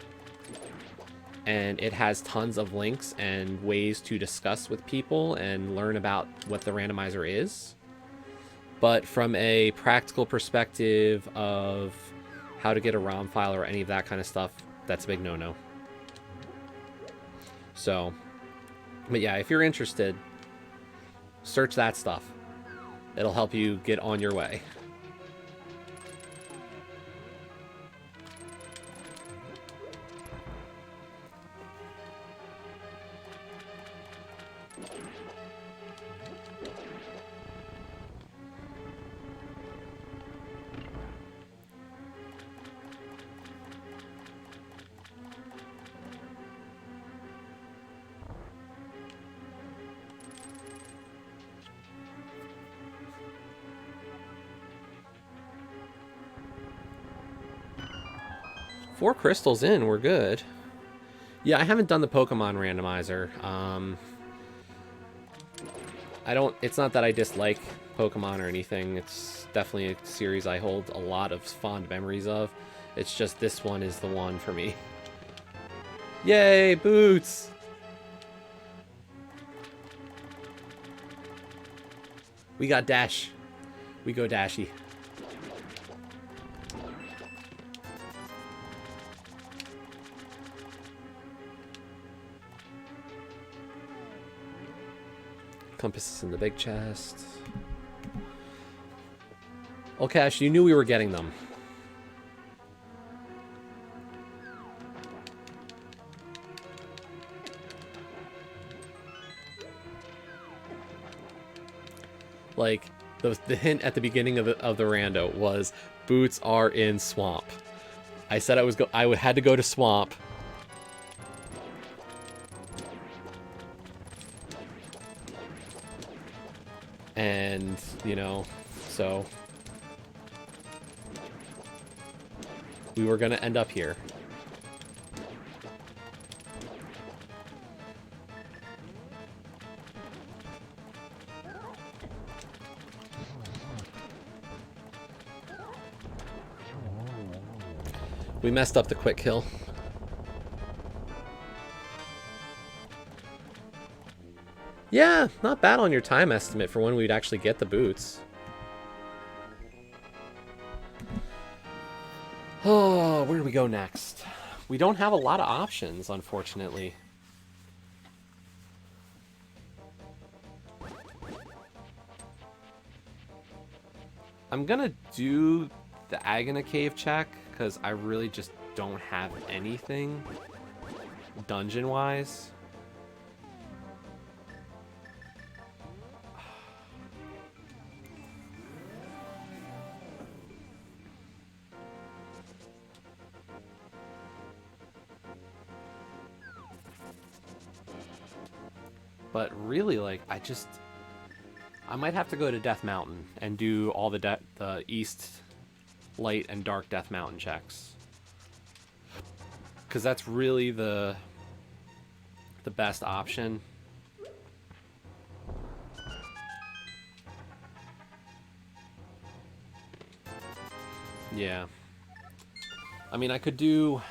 and it has tons of links and ways to discuss with people and learn about what the randomizer is. But from a practical perspective of how to get a ROM file or any of that kind of stuff, that's a big no-no. So, but yeah, if you're interested, search that stuff. It'll help you get on your way. Four crystals in, we're good. Yeah, I haven't done the Pokemon randomizer. It's not that I dislike Pokemon or anything. It's definitely a series I hold a lot of fond memories of. It's just this one is the one for me. Yay, boots! We got Dash. We go Dashy. Compass is in the big chest. Oh, Cash, you knew we were getting them. Like, the hint at the beginning of the rando was boots are in swamp. I said I had to go to swamp. And, you know, so we were going to end up here. We messed up the quick kill. Yeah, not bad on your time estimate for when we'd actually get the boots. Oh, where do we go next? We don't have a lot of options, unfortunately. I'm gonna do the Agana Cave check, because I really just don't have anything dungeon-wise. But really, like, I might have to go to Death Mountain and do all the East, Light, and Dark Death Mountain checks. Because that's really the best option. Yeah. I mean, I could do...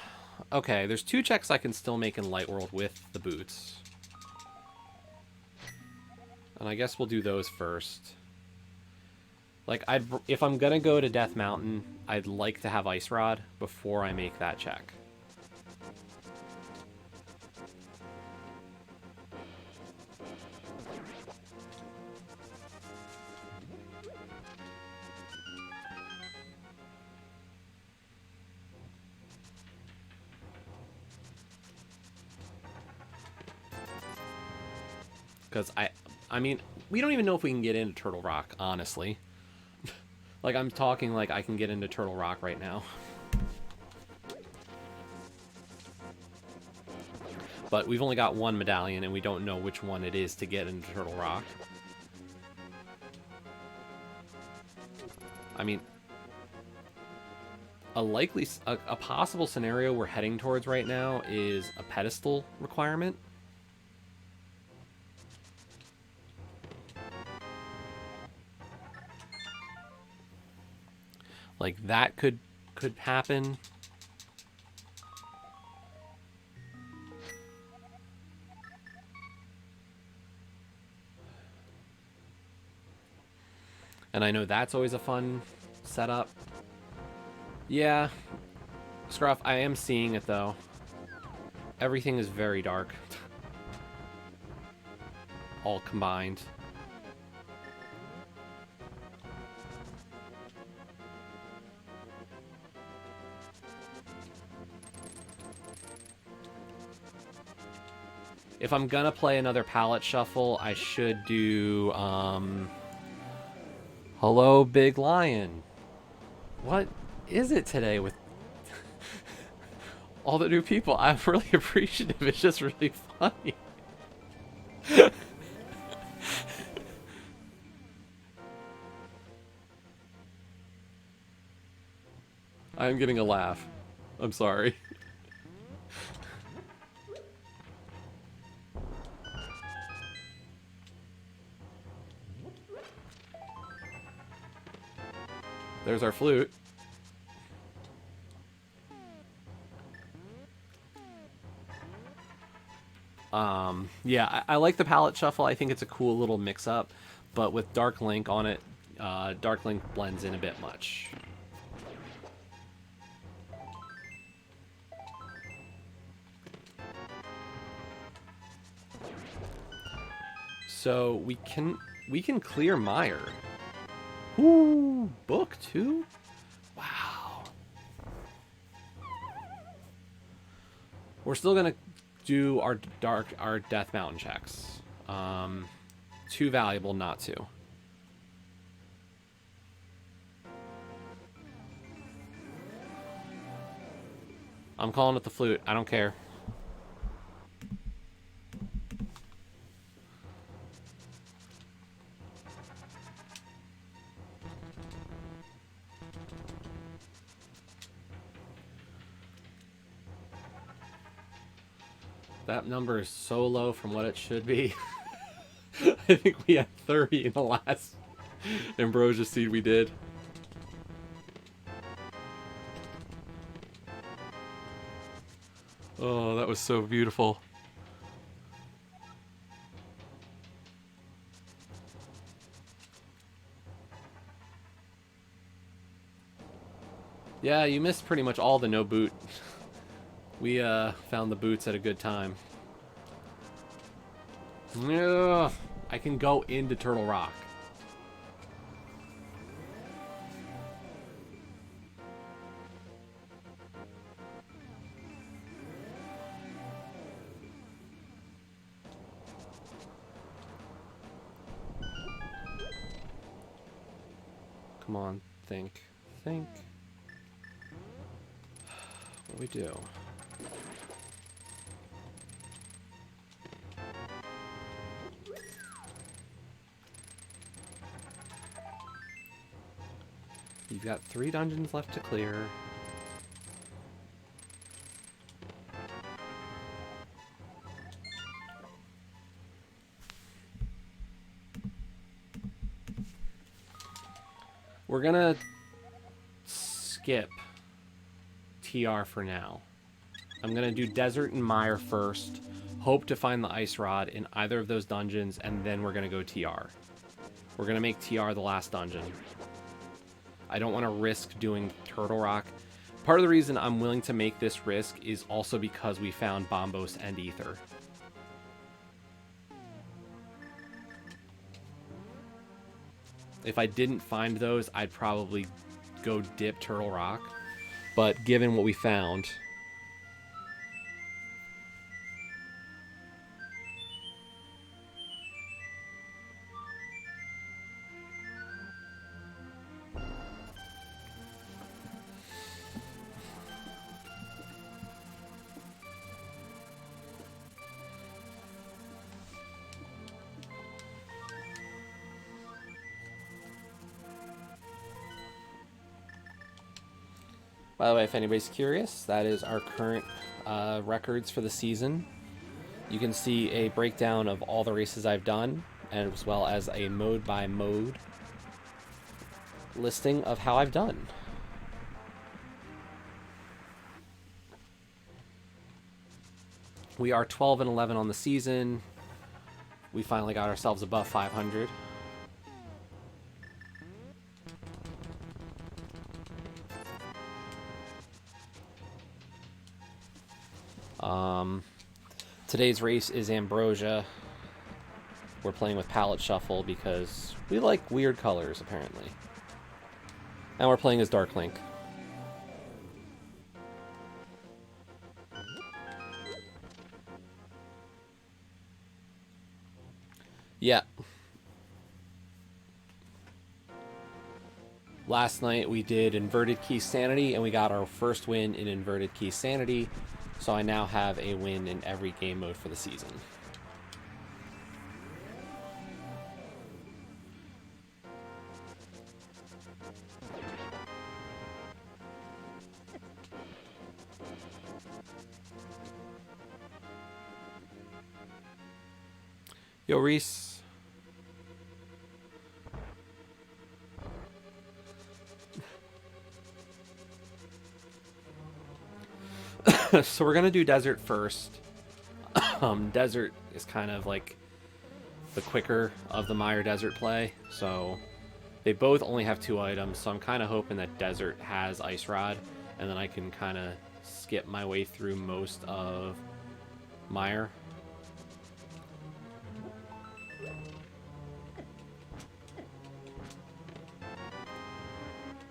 Okay, there's 2 checks I can still make in Light World with the boots. And I guess we'll do those first. Like, if I'm gonna go to Death Mountain, I'd like to have Ice Rod before I make that check. Because I mean, we don't even know if we can get into Turtle Rock, honestly. Like, I'm talking like I can get into Turtle Rock right now. But we've only got 1 medallion, and we don't know which one it is to get into Turtle Rock. I mean, a possible scenario we're heading towards right now is a pedestal requirement. Like, that could happen. And I know that's always a fun setup. Yeah, Scruff, I am seeing it though. Everything is very dark. All combined. If I'm gonna play another palette shuffle, I should do, Hello, Big Lion. What is it today with all the new people? I'm really appreciative. It's just really funny. I'm getting a laugh. I'm sorry. There's our flute. Yeah, I like the palette shuffle. I think it's a cool little mix-up, but with Dark Link on it, Dark Link blends in a bit much. So we can clear Mire. Ooh, book 2? Wow. We're still gonna do our Death Mountain checks. Too valuable not to. I'm calling it the flute. I don't care. That number is so low from what it should be. I think we had 30 in the last Ambrosia Seed we did. Oh, that was so beautiful. Yeah, you missed pretty much all the no boot. We found the boots at a good time. Ugh, I can go into Turtle Rock. Come on, think. Think. What do we do? You've got 3 dungeons left to clear. We're gonna skip TR for now. I'm gonna do Desert and Mire first. Hope to find the Ice Rod in either of those dungeons, and then we're gonna go TR. We're gonna make TR the last dungeon. I don't want to risk doing Turtle Rock. Part of the reason I'm willing to make this risk is also because we found Bombos and Ether. If I didn't find those, I'd probably go dip Turtle Rock. But given what we found... By the way, if anybody's curious, that is our current records for the season. You can see a breakdown of all the races I've done, as well as a mode-by-mode listing of how I've done. We are 12 and 11 on the season. We finally got ourselves above 500. Today's race is Ambrosia. We're playing with Palette Shuffle because we like weird colors, apparently. And we're playing as Dark Link. Yeah. Last night we did Inverted Key Sanity, and we got our first win in Inverted Key Sanity. So I now have a win in every game mode for the season. Yo, Reese. So we're going to do Desert first. Desert is kind of like the quicker of the Mire Desert play. So they both only have 2 items. So I'm kind of hoping that Desert has Ice Rod. And then I can kind of skip my way through most of Mire.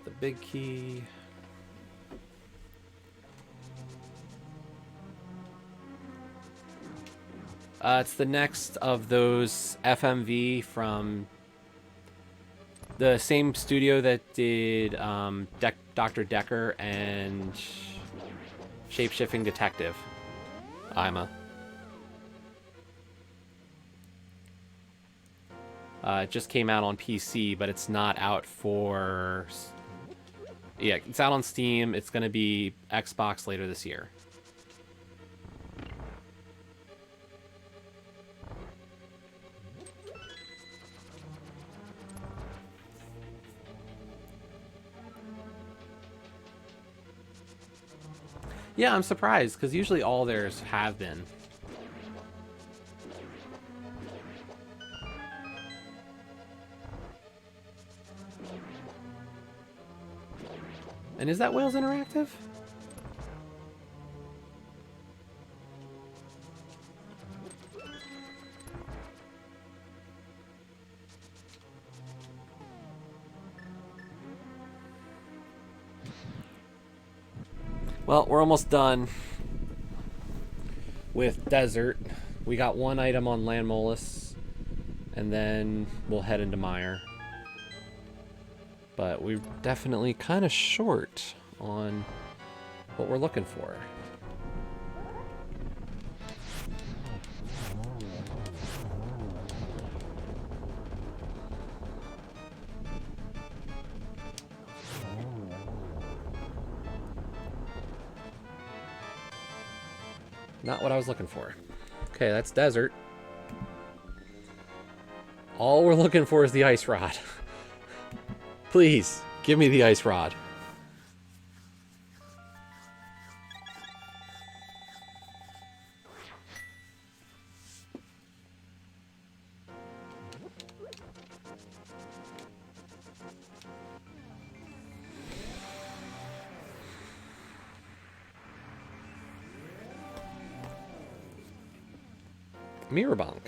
The big key. It's the next of those FMV from the same studio that did Dr. Decker and Shapeshifting Detective. Ima. It just came out on PC, but it's not out for... Yeah, it's out on Steam. It's going to be Xbox later this year. Yeah, I'm surprised, because usually all theirs have been. And is that Wales Interactive? Well, we're almost done with Desert. We got 1 item on Landmolus, and then we'll head into Mire. But we're definitely kind of short on what we're looking for. Not what I was looking for. Okay, that's Desert. All we're looking for is the Ice Rod. Please, give me the Ice Rod. Mirrorbank.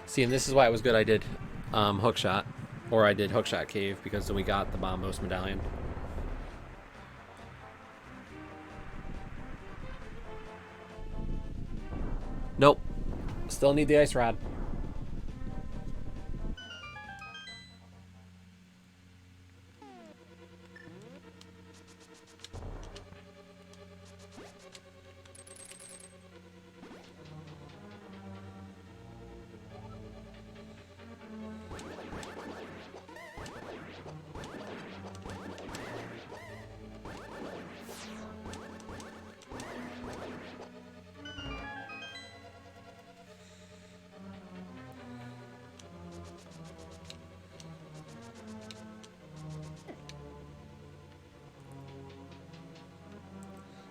See, and this is why it was good I did Hookshot, or I did Hookshot Cave, because then we got the Bombos Medallion. Nope. Still need the Ice Rod.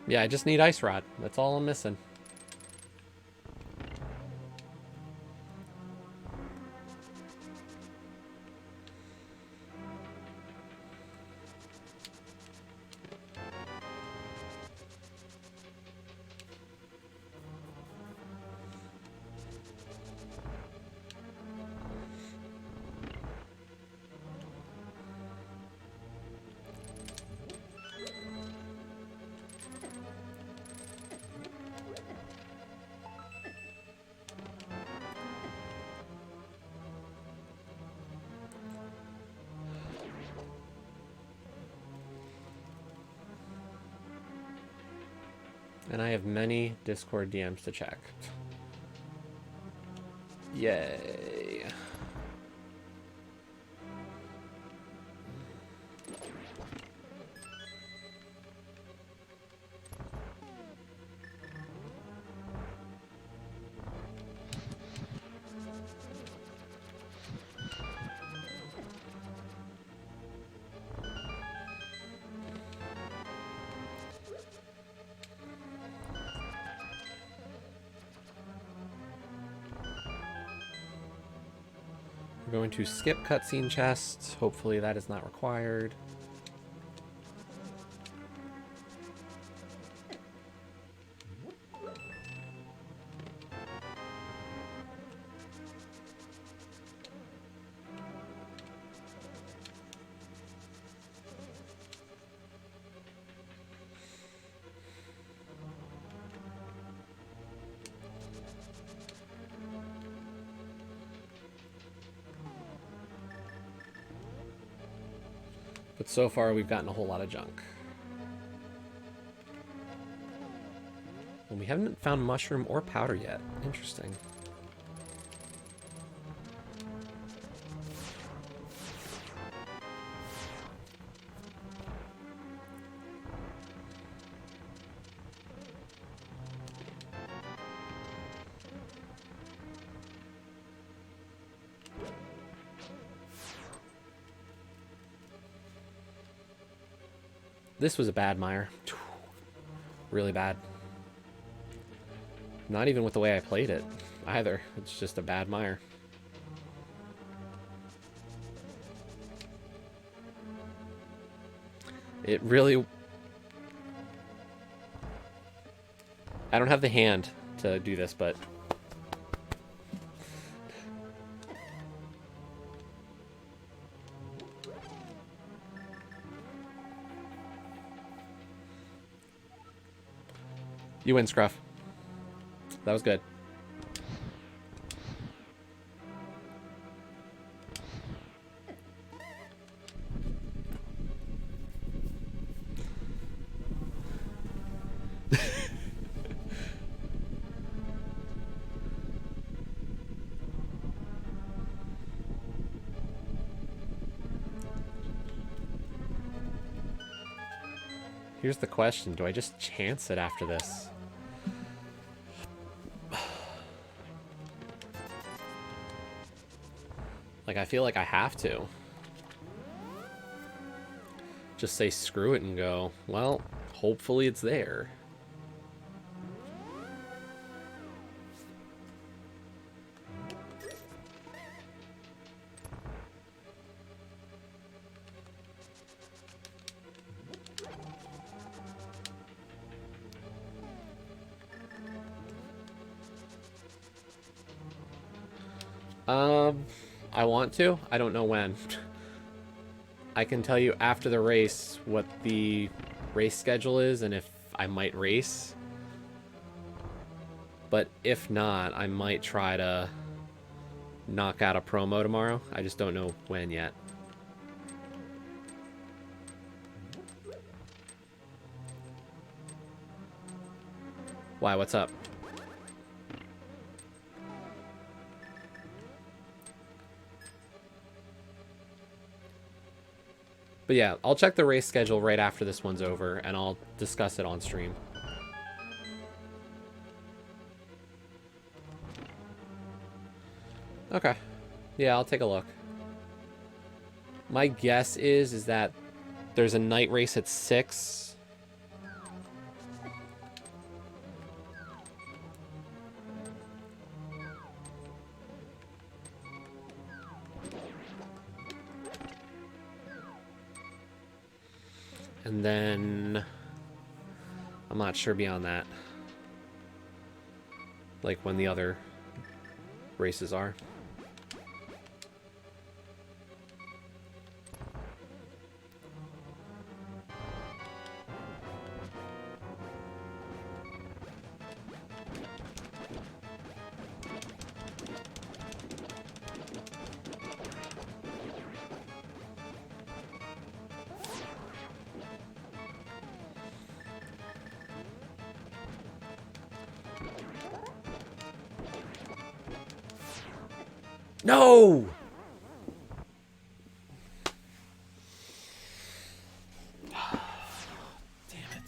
Yeah, I just need Ice Rod. That's all I'm missing. And I have many Discord DMs to check. Yay. We're going to skip cutscene chests. Hopefully that is not required. But so far, we've gotten a whole lot of junk. And we haven't found mushroom or powder yet. Interesting. This was a bad mire. Really bad. Not even with the way I played it either. It's just a bad mire. It really... I don't have the hand to do this, but... You win, Scruff. That was good. Here's the question. Do I just chance it after this? Like, I feel like I have to. Just say screw it and go, well, hopefully it's there. I want to. I don't know when. I can tell you after the race what the race schedule is and if I might race. But if not, I might try to knock out a promo tomorrow. I just don't know when yet. Why? What's up? But yeah, I'll check the race schedule right after this one's over, and I'll discuss it on stream. Okay. Yeah, I'll take a look. My guess is that there's a night race at 6. And then I'm not sure beyond that. Like when the other races are. No! Damn it.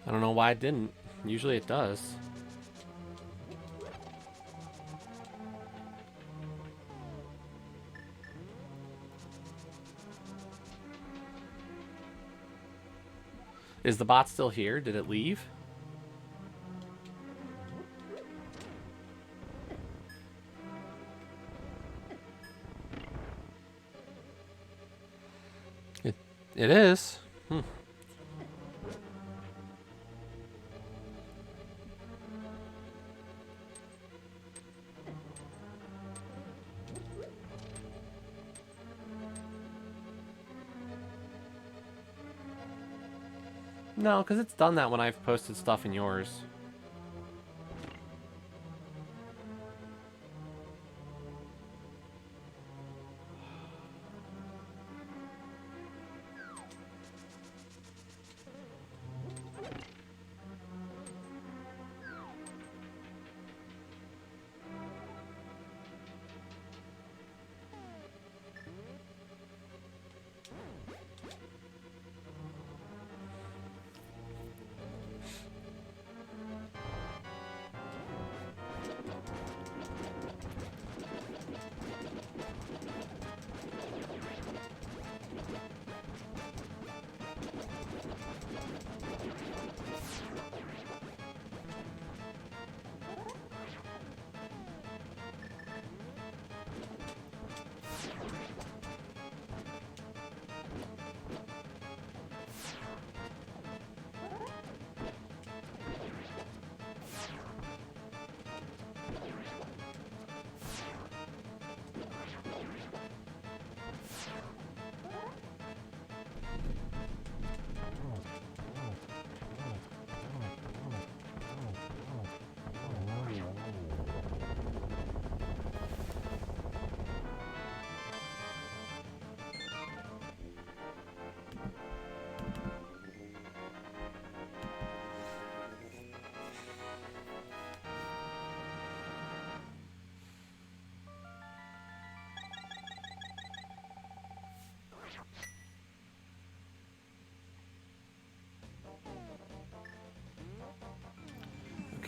I don't know why it didn't. Usually it does. Is the bot still here? Did it leave? It is. No, because it's done that when I've posted stuff in yours.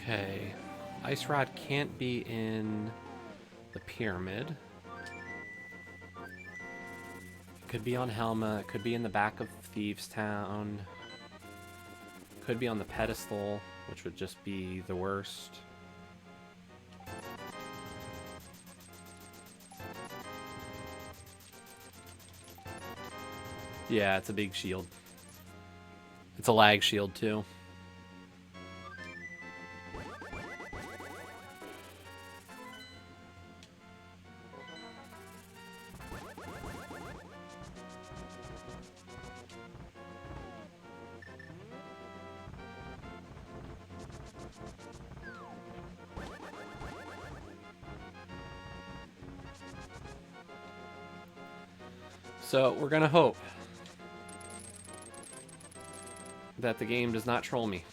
Okay. Ice Rod can't be in the pyramid. It could be on Helma. It could be in the back of Thieves Town. Could be on the pedestal, which would just be the worst. Yeah, it's a big shield. It's a lag shield, too. So we're gonna hope that the game does not troll me.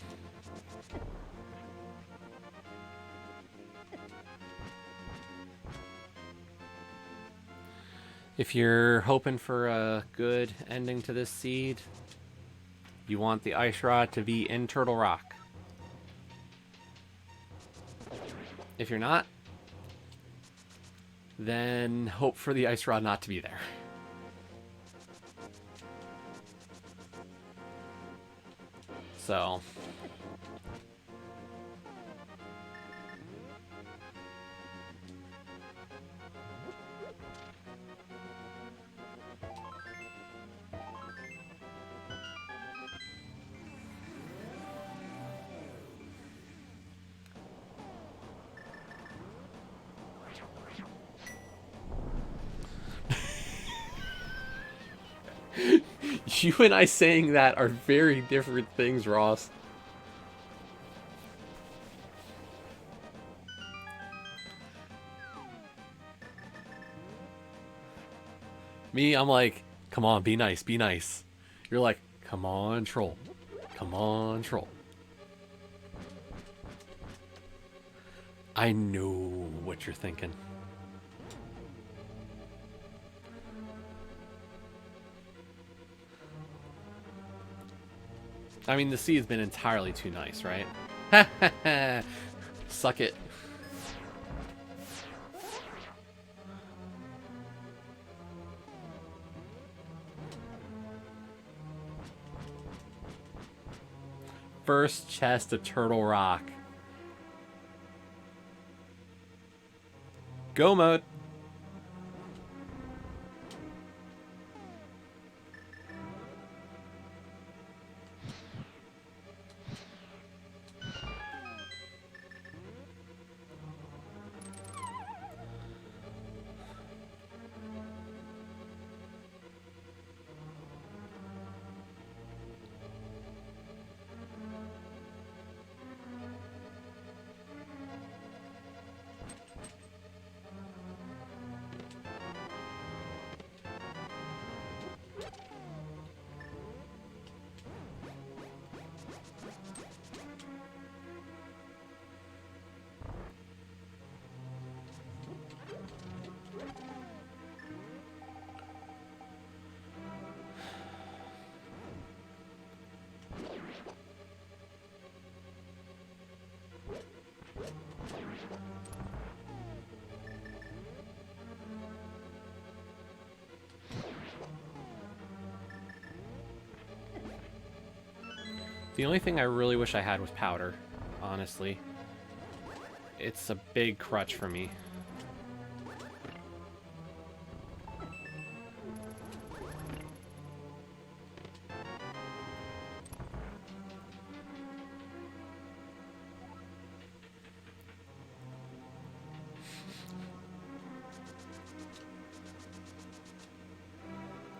If you're hoping for a good ending to this seed, you want the ice rod to be in Turtle Rock. If you're not, then hope for the ice rod not to be there. So you and I saying that are very different things, Ross. Me, I'm like, come on, be nice, be nice. You're like, come on, troll. Come on, troll. I know what you're thinking. I mean, the seed's been entirely too nice, right? Suck it. First chest of Turtle Rock. Go mode. The only thing I really wish I had was powder, honestly. It's a big crutch for me.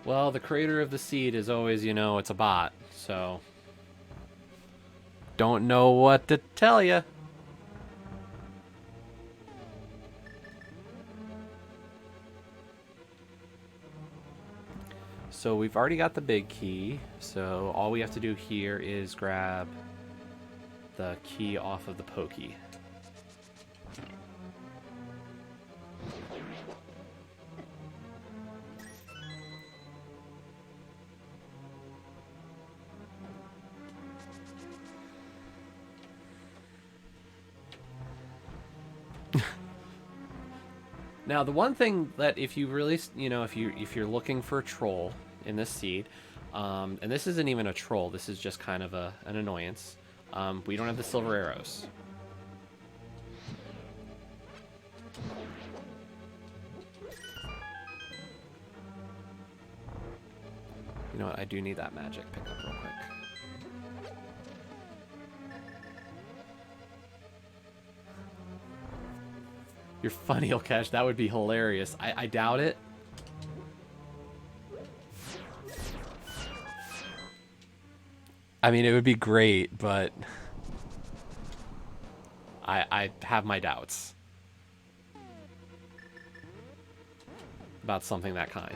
Well, the creator of the seed is always, you know, it's a bot, so... Don't know what to tell you. So we've already got the big key, so all we have to do here is grab the key off of the pokey. Now, the one thing that if you really, you know, if you're looking for a troll in this seed, and this isn't even a troll, this is just kind of an annoyance. We don't have the silver arrows. You know what? I do need that magic pickup real quick. You're funny, Ilkesh. That would be hilarious. I doubt it. I mean, it would be great, but I have my doubts about something that kind.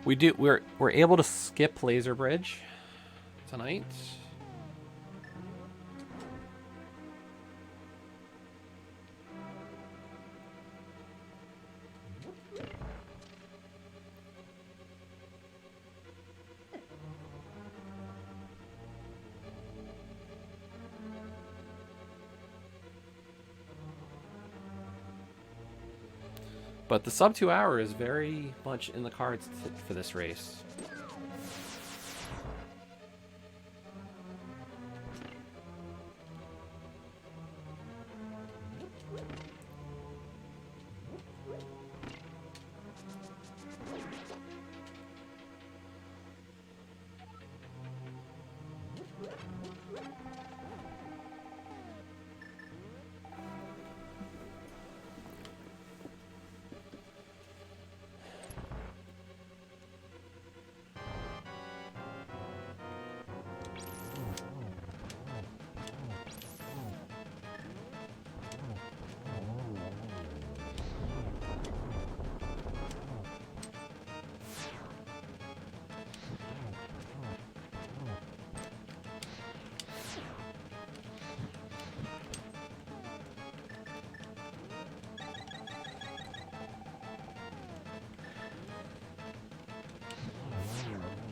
We're able to skip Laser Bridge tonight. But the sub 2 hour is very much in the cards for this race.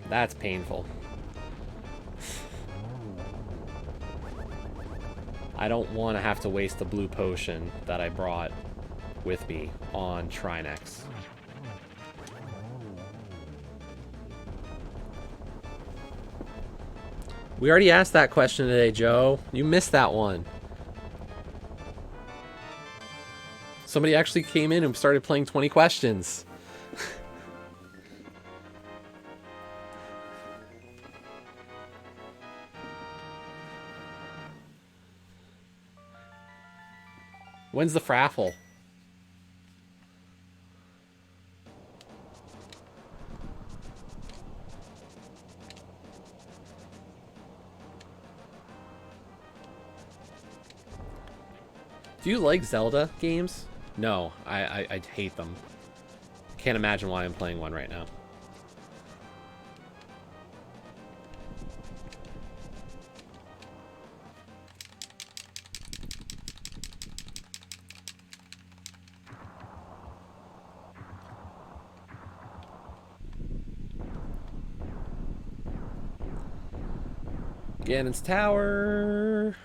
That's painful. I don't want to have to waste the blue potion that I brought with me on Trinex. We already asked that question today, Joe. You missed that one. Somebody actually came in and started playing 20 questions. When's the fraffle? Do you like Zelda games? No, I hate them. Can't imagine why I'm playing one right now. Ganon's Tower.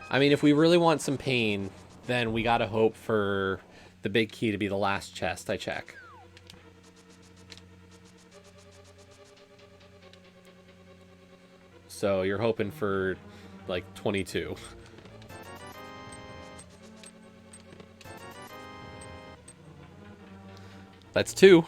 I mean, if we really want some pain, then we gotta hope for the big key to be the last chest I check. So you're hoping for, like, 22. That's 2.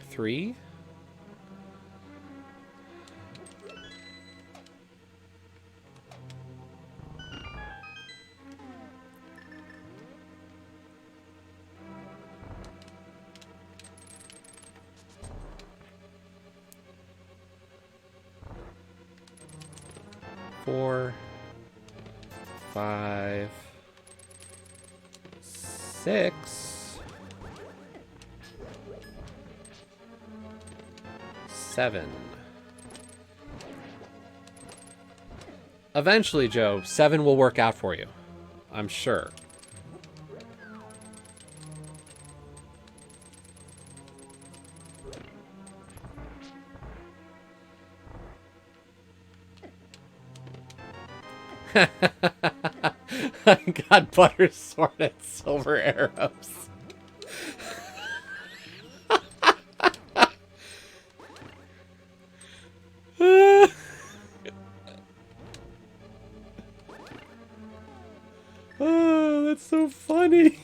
Three. Four. 5. 6. 7. Eventually, Joe, 7 will work out for you. I'm sure. I got butter sword and silver arrows. Oh, that's so funny.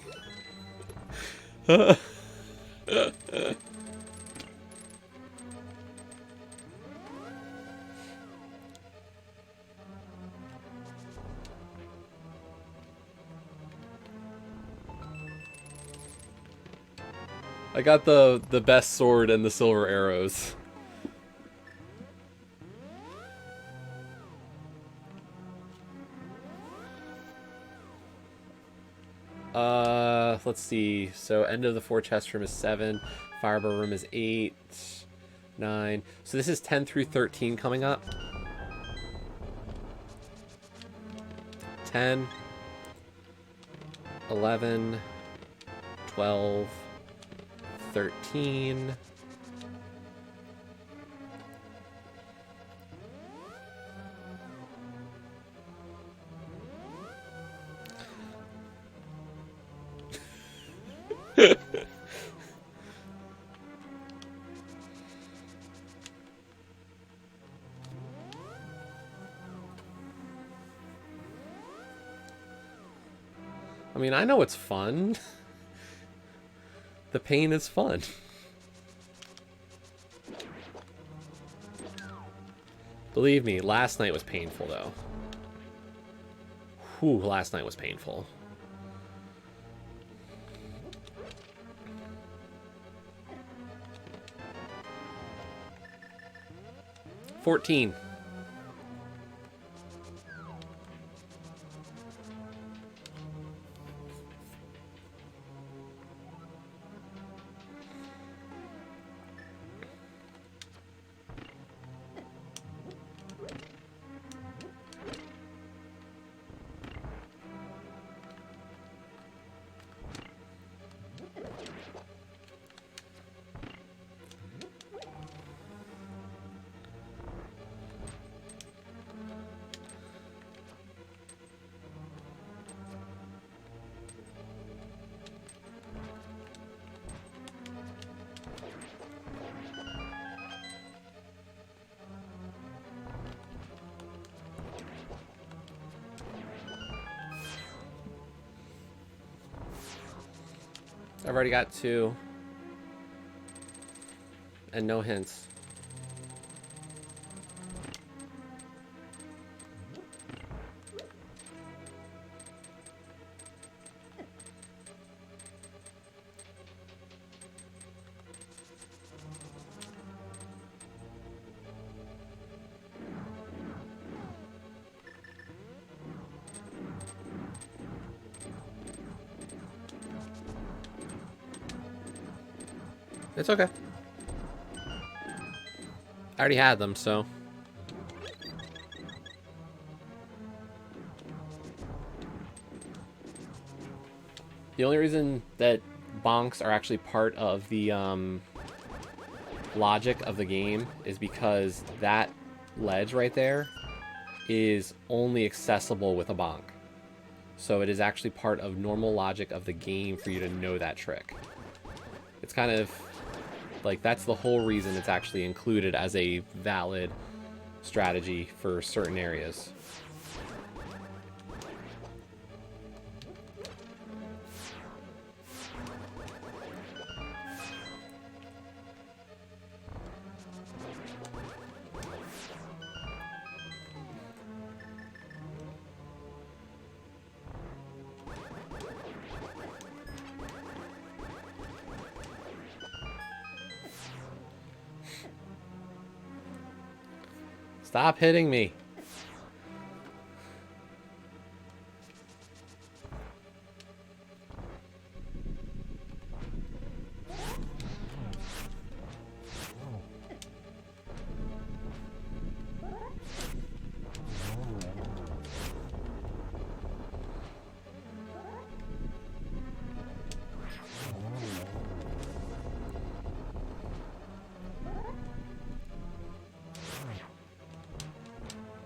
I got the best sword and the silver arrows. Let's see. So end of the 4 chest room is 7. Firebar room is 8, 9. So this is 10 through 13 coming up. 10, 11, 12, 13. I mean, I know it's fun. The pain is fun. Believe me, last night was painful, though. Whew, last night was painful. $14. I've already got 2. And no hints. It's okay. I already had them, so. The only reason that bonks are actually part of the logic of the game is because that ledge right there is only accessible with a bonk. So it is actually part of normal logic of the game for you to know that trick. It's kind of like, that's the whole reason it's actually included as a valid strategy for certain areas. Stop hitting me.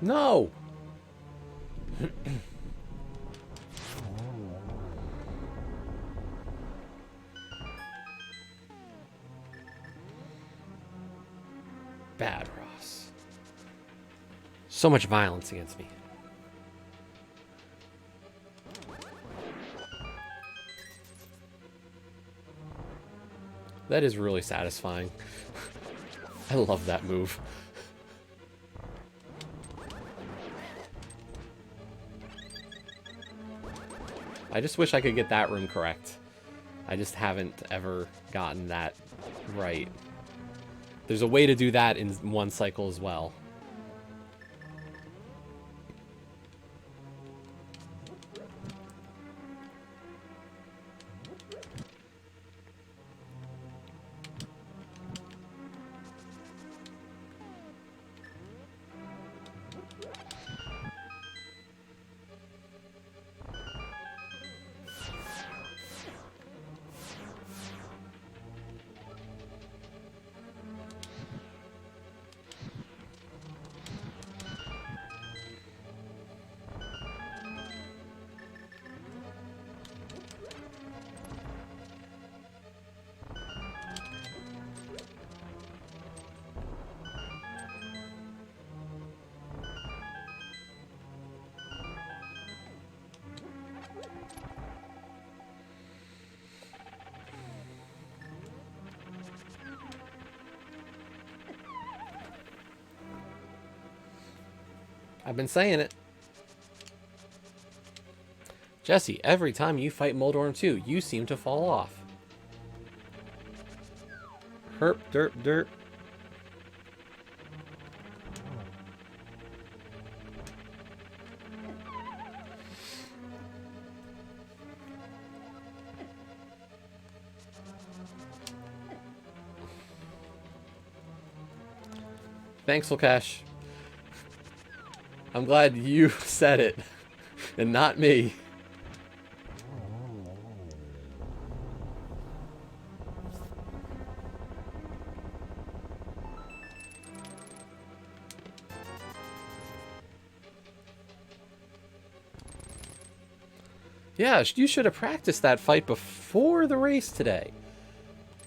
No! Bad, Ross. So much violence against me. That is really satisfying. I love that move. I just wish I could get that room correct. I just haven't ever gotten that right. There's a way to do that in one cycle as well. I've been saying it. Jesse, every time you fight Moldorm 2, you seem to fall off. Herp, derp, derp. Thanks, Lukash. I'm glad you said it, and not me. Yeah, you should have practiced that fight before the race today.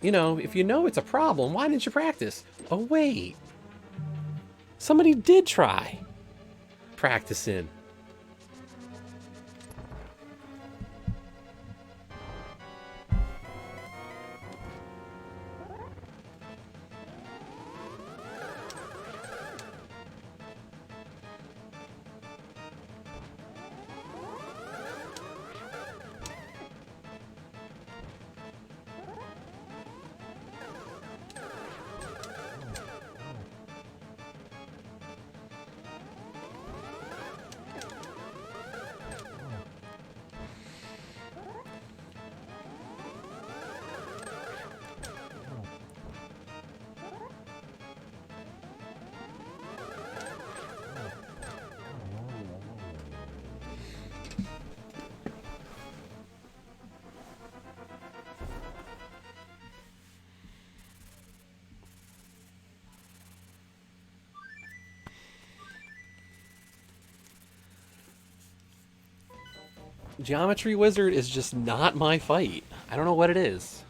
You know, if you know it's a problem, why didn't you practice? Oh, wait. Somebody did try practicing. Geometry Wizard is just not my fight. I don't know what it is.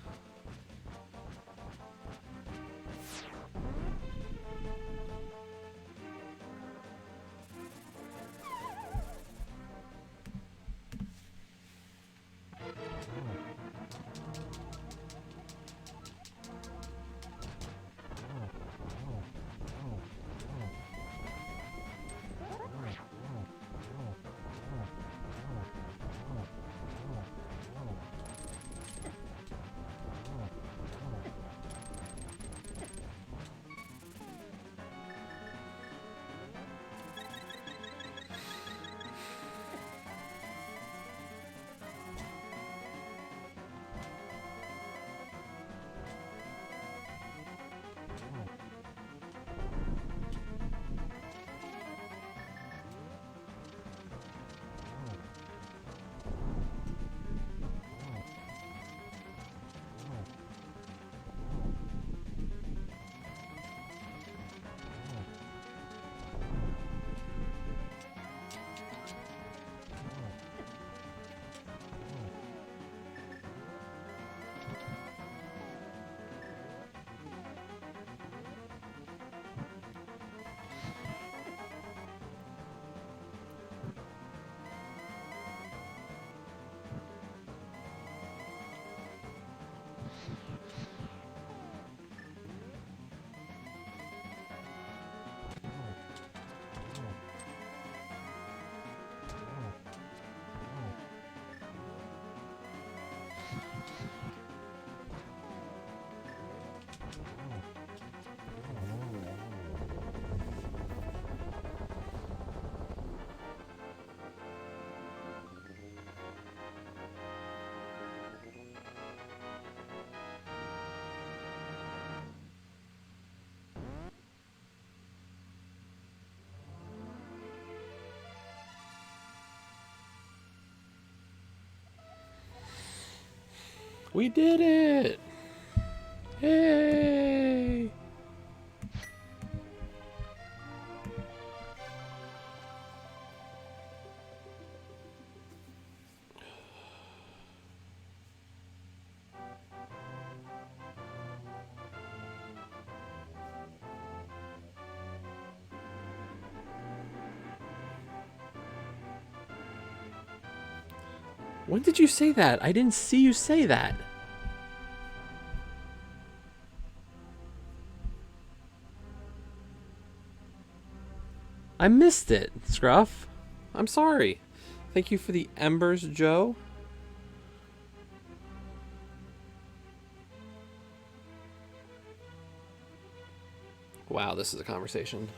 We did it! Yay! When did you say that? I didn't see you say that. I missed it, Scruff. I'm sorry. Thank you for the embers, Joe. Wow, this is a conversation.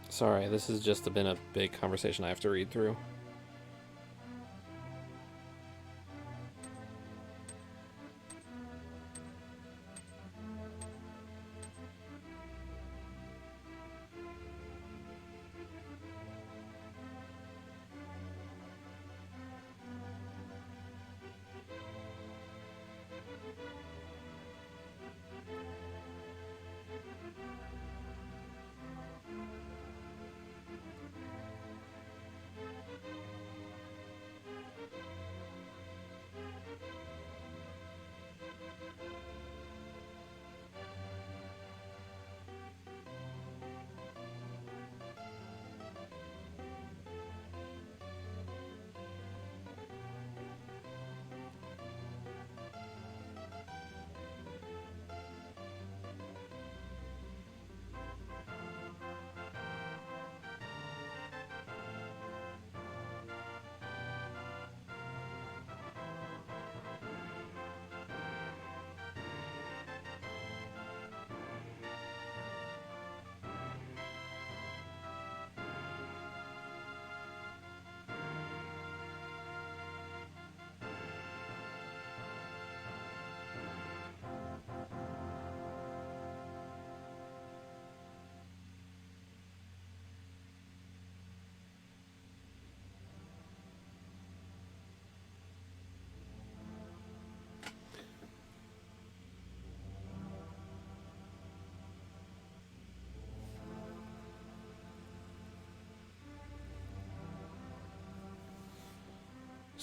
Sorry, this has just been a big conversation I have to read through.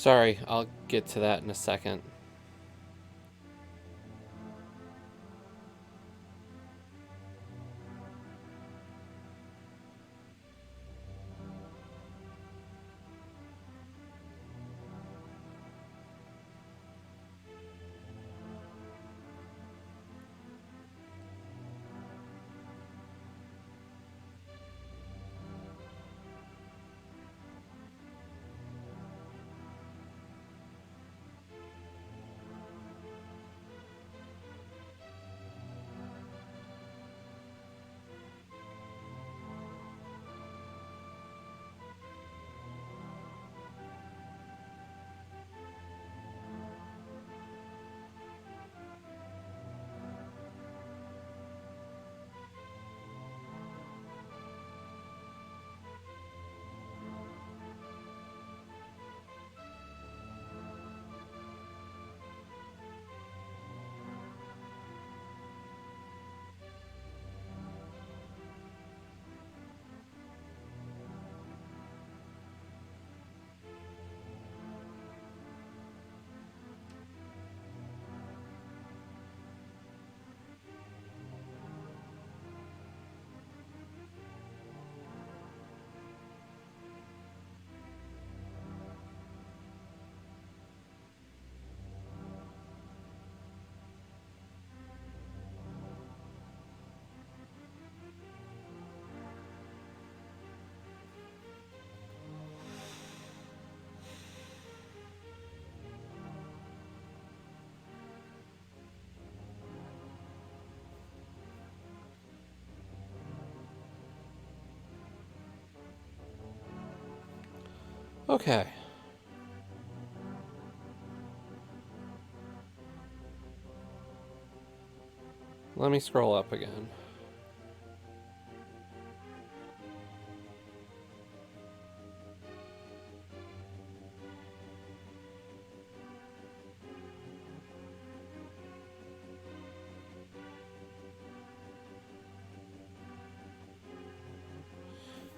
Sorry, I'll get to that in a second. Okay. Let me scroll up again.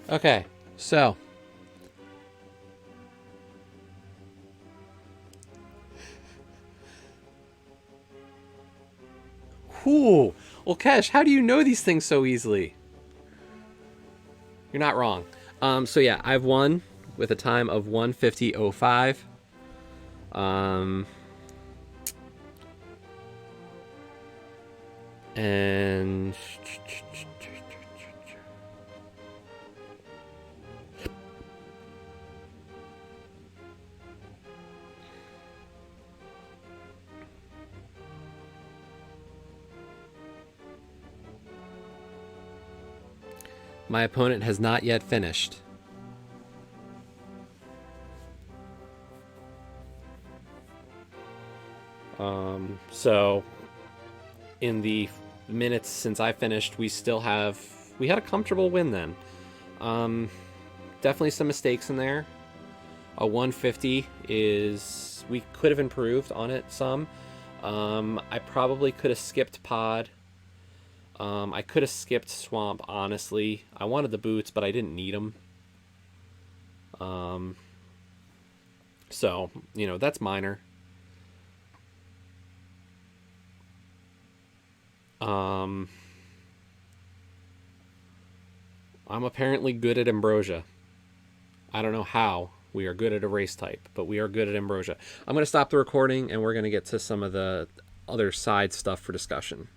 Okay, so whew. Well, Kesh, how do you know these things so easily? You're not wrong. So yeah, I've won with a time of 1:50:05. Um, and my opponent has not yet finished. So in the minutes since I finished, we had a comfortable win then. Definitely some mistakes in there. A 150 is, we could have improved on it some. I probably could have skipped pod. I could have skipped swamp, honestly. I wanted the boots, but I didn't need them. So, that's minor. I'm apparently good at Ambrosia. I don't know how we are good at a race type, but we are good at Ambrosia. I'm going to stop the recording, and we're going to get to some of the other side stuff for discussion.